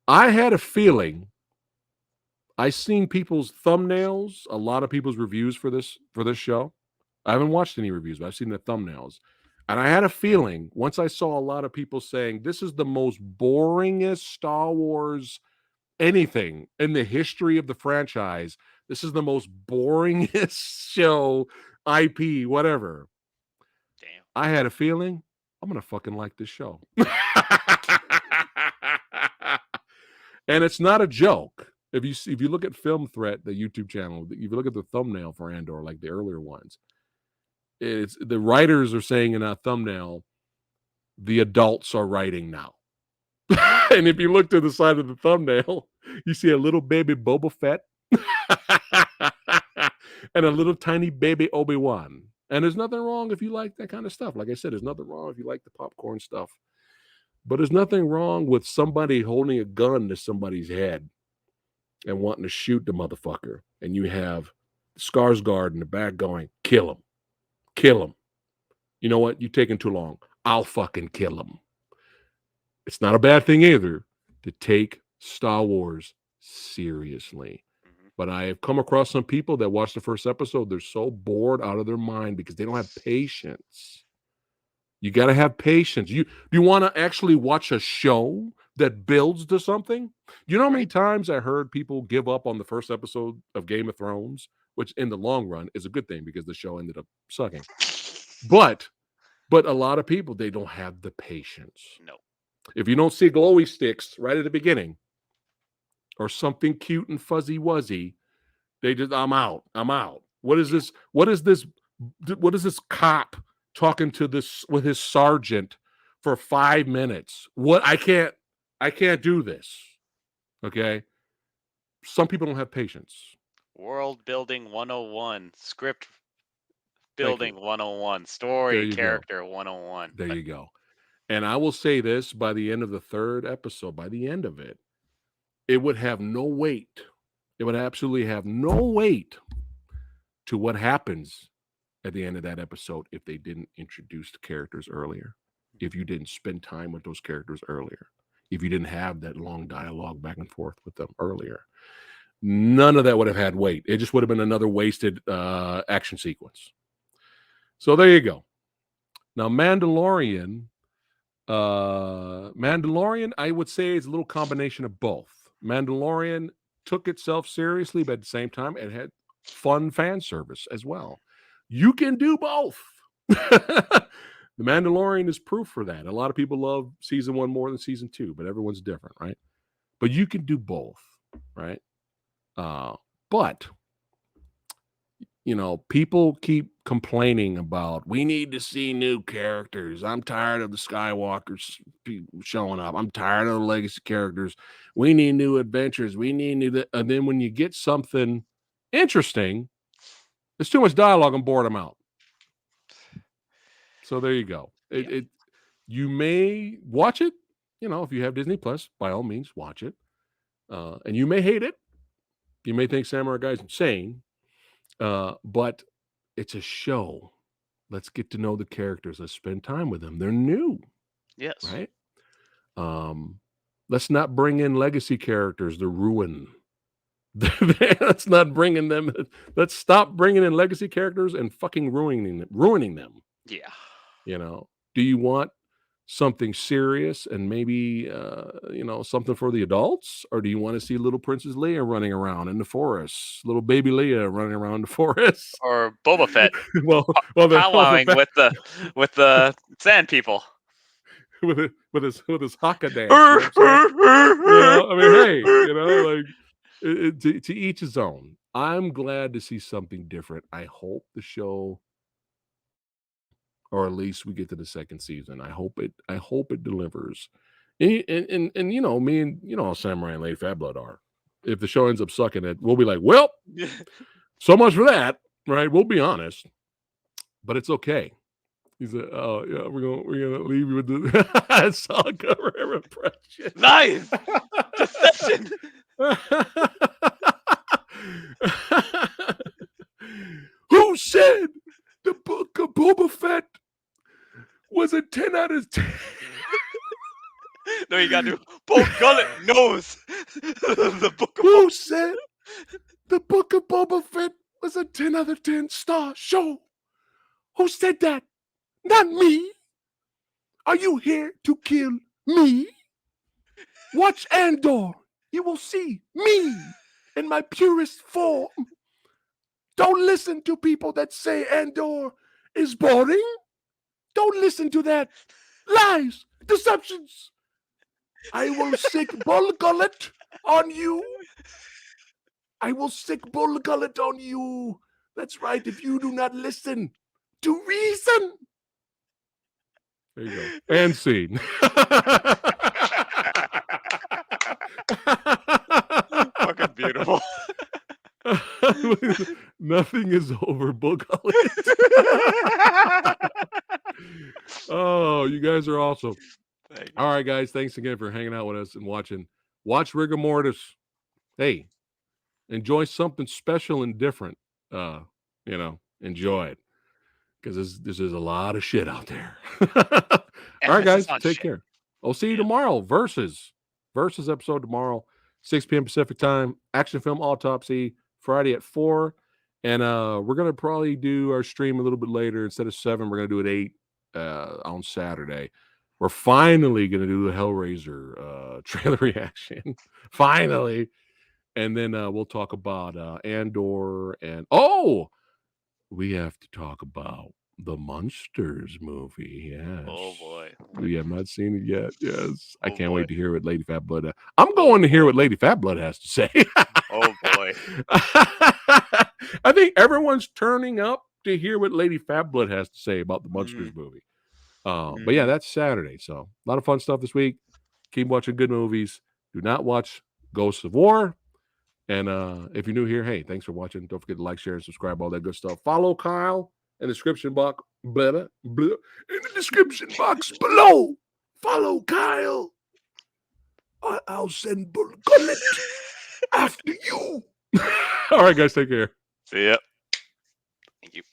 I had a feeling. I seen people's thumbnails, a lot of people's reviews for this show. I haven't watched any reviews, but I've seen the thumbnails. And I had a feeling once I saw a lot of people saying this is the most boringest Star Wars anything in the history of the franchise. This is the most boringest show, IP, whatever. Damn. I had a feeling I'm gonna fucking like this show. And it's not a joke. If you look at Film Threat, the YouTube channel, if you look at the thumbnail for Andor, like the earlier ones, it's the writers are saying in that thumbnail, the adults are writing now. And if you look to the side of the thumbnail, you see a little baby Boba Fett and a little tiny baby Obi-Wan. And there's nothing wrong if you like that kind of stuff. Like I said, there's nothing wrong if you like the popcorn stuff. But there's nothing wrong with somebody holding a gun to somebody's head and wanting to shoot the motherfucker. And you have Skarsgård in the back going, kill him. Kill him. You know what? You're taking too long. I'll fucking kill him. It's not a bad thing either to take Star Wars seriously. Mm-hmm. But I have come across some people that watch the first episode. They're so bored out of their mind because they don't have patience. You got to have patience. Do you want to actually watch a show that builds to something? You know how many times I heard people give up on the first episode of Game of Thrones, which in the long run is a good thing because the show ended up sucking. But a lot of people, they don't have the patience. No. If you don't see glowy sticks right at the beginning or something cute and fuzzy wuzzy, they just, I'm out. What is this? What is this cop talking to this with his sergeant for 5 minutes? What? I can't do this. Okay. Some people don't have patience. World building 101, script building 101, story character 101. There you go. And I will say this, by the end of the 3rd episode, by the end of it, it would have no weight. It would absolutely have no weight to what happens at the end of that episode if they didn't introduce the characters earlier, if you didn't spend time with those characters earlier, if you didn't have that long dialogue back and forth with them earlier. None of that would have had weight. It just would have been another wasted action sequence. So there you go. Now, Mandalorian, I would say is a little combination of both. Mandalorian took itself seriously, but at the same time, it had fun fan service as well. You can do both. The Mandalorian is proof for that. A lot of people love season 1 more than season 2, but everyone's different, right? But you can do both, right? But people keep complaining about, we need to see new characters. I'm tired of the Skywalkers showing up. I'm tired of the legacy characters. We need new adventures. We need new. And then when you get something interesting, there's too much dialogue and bored them out. So there you go. You may watch it, if you have Disney Plus, by all means, watch it. And you may hate it. You may think Samurai Guy's insane. But it's a show. Let's get to know the characters. Let's spend time with them. They're new. Yes. Right? Let's not bring in legacy characters to ruin. Let's not bring in them. Let's stop bringing in legacy characters and fucking ruining them. Yeah. Do you want something serious and maybe something for the adults, or do you want to see little Princess Leia running around in the forest, little baby Leia running around the forest, or Boba Fett well powwowing with the sand people? with his haka dance. You know what I'm saying? You know, I mean, hey, you know, like to each his own. I'm glad to see something different. I hope the show, or at least we get to the second season. I hope it delivers. And you know, me and you know how Samurai and Lady Fat Blood are. If the show ends up sucking it, we'll be like, well, so much for that, right? We'll be honest, but it's okay. He said, "Oh yeah, we're gonna leave you with the song cover impression." Lies, deception. Who said the book of Boba Fett was a 10 out of 10? No, you gotta do. Bo Gullet knows the book of. Who said the book of Boba Fett was a 10 out of 10 star show? Who said that? Not me. Are you here to kill me? Watch Andor. You will see me in my purest form. Don't listen to people that say Andor is boring. Don't listen to that. Lies, deceptions. I will sick bull gullet on you. I will sick bull gullet on you. That's right, if you do not listen to reason. There you go. And scene. Fucking beautiful. Nothing is over, bull gullet. Oh, you guys are awesome. All right, guys. Thanks again for hanging out with us and watching. Watch Rigor Mortis. Hey, enjoy something special and different. You know, enjoy it. Because this is a lot of shit out there. All right, guys. Take care. I'll see you tomorrow. Versus episode tomorrow, 6 p.m. Pacific time. Action Film Autopsy, Friday at 4. And we're going to probably do our stream a little bit later. Instead of 7, we're going to do it 8 on Saturday. We're finally going to do the Hellraiser trailer reaction. Finally. And then we'll talk about Andor. And we have to talk about the Munsters movie. Yes. Oh boy. We have not seen it yet. Yes. I can't wait to hear what Lady Fat Blood. I'm going to hear what Lady Fat Blood has to say. Oh boy. I think everyone's turning up to hear what Lady Fat Blood has to say about the Munsters movie. But yeah, that's Saturday. So a lot of fun stuff this week. Keep watching good movies. Do not watch Ghosts of War. And if you're new here, hey, thanks for watching. Don't forget to like, share, and subscribe, all that good stuff. Follow Kyle in the description box. In the description box below. Follow Kyle. I'll send Bullet after you. All right, guys, take care. See ya.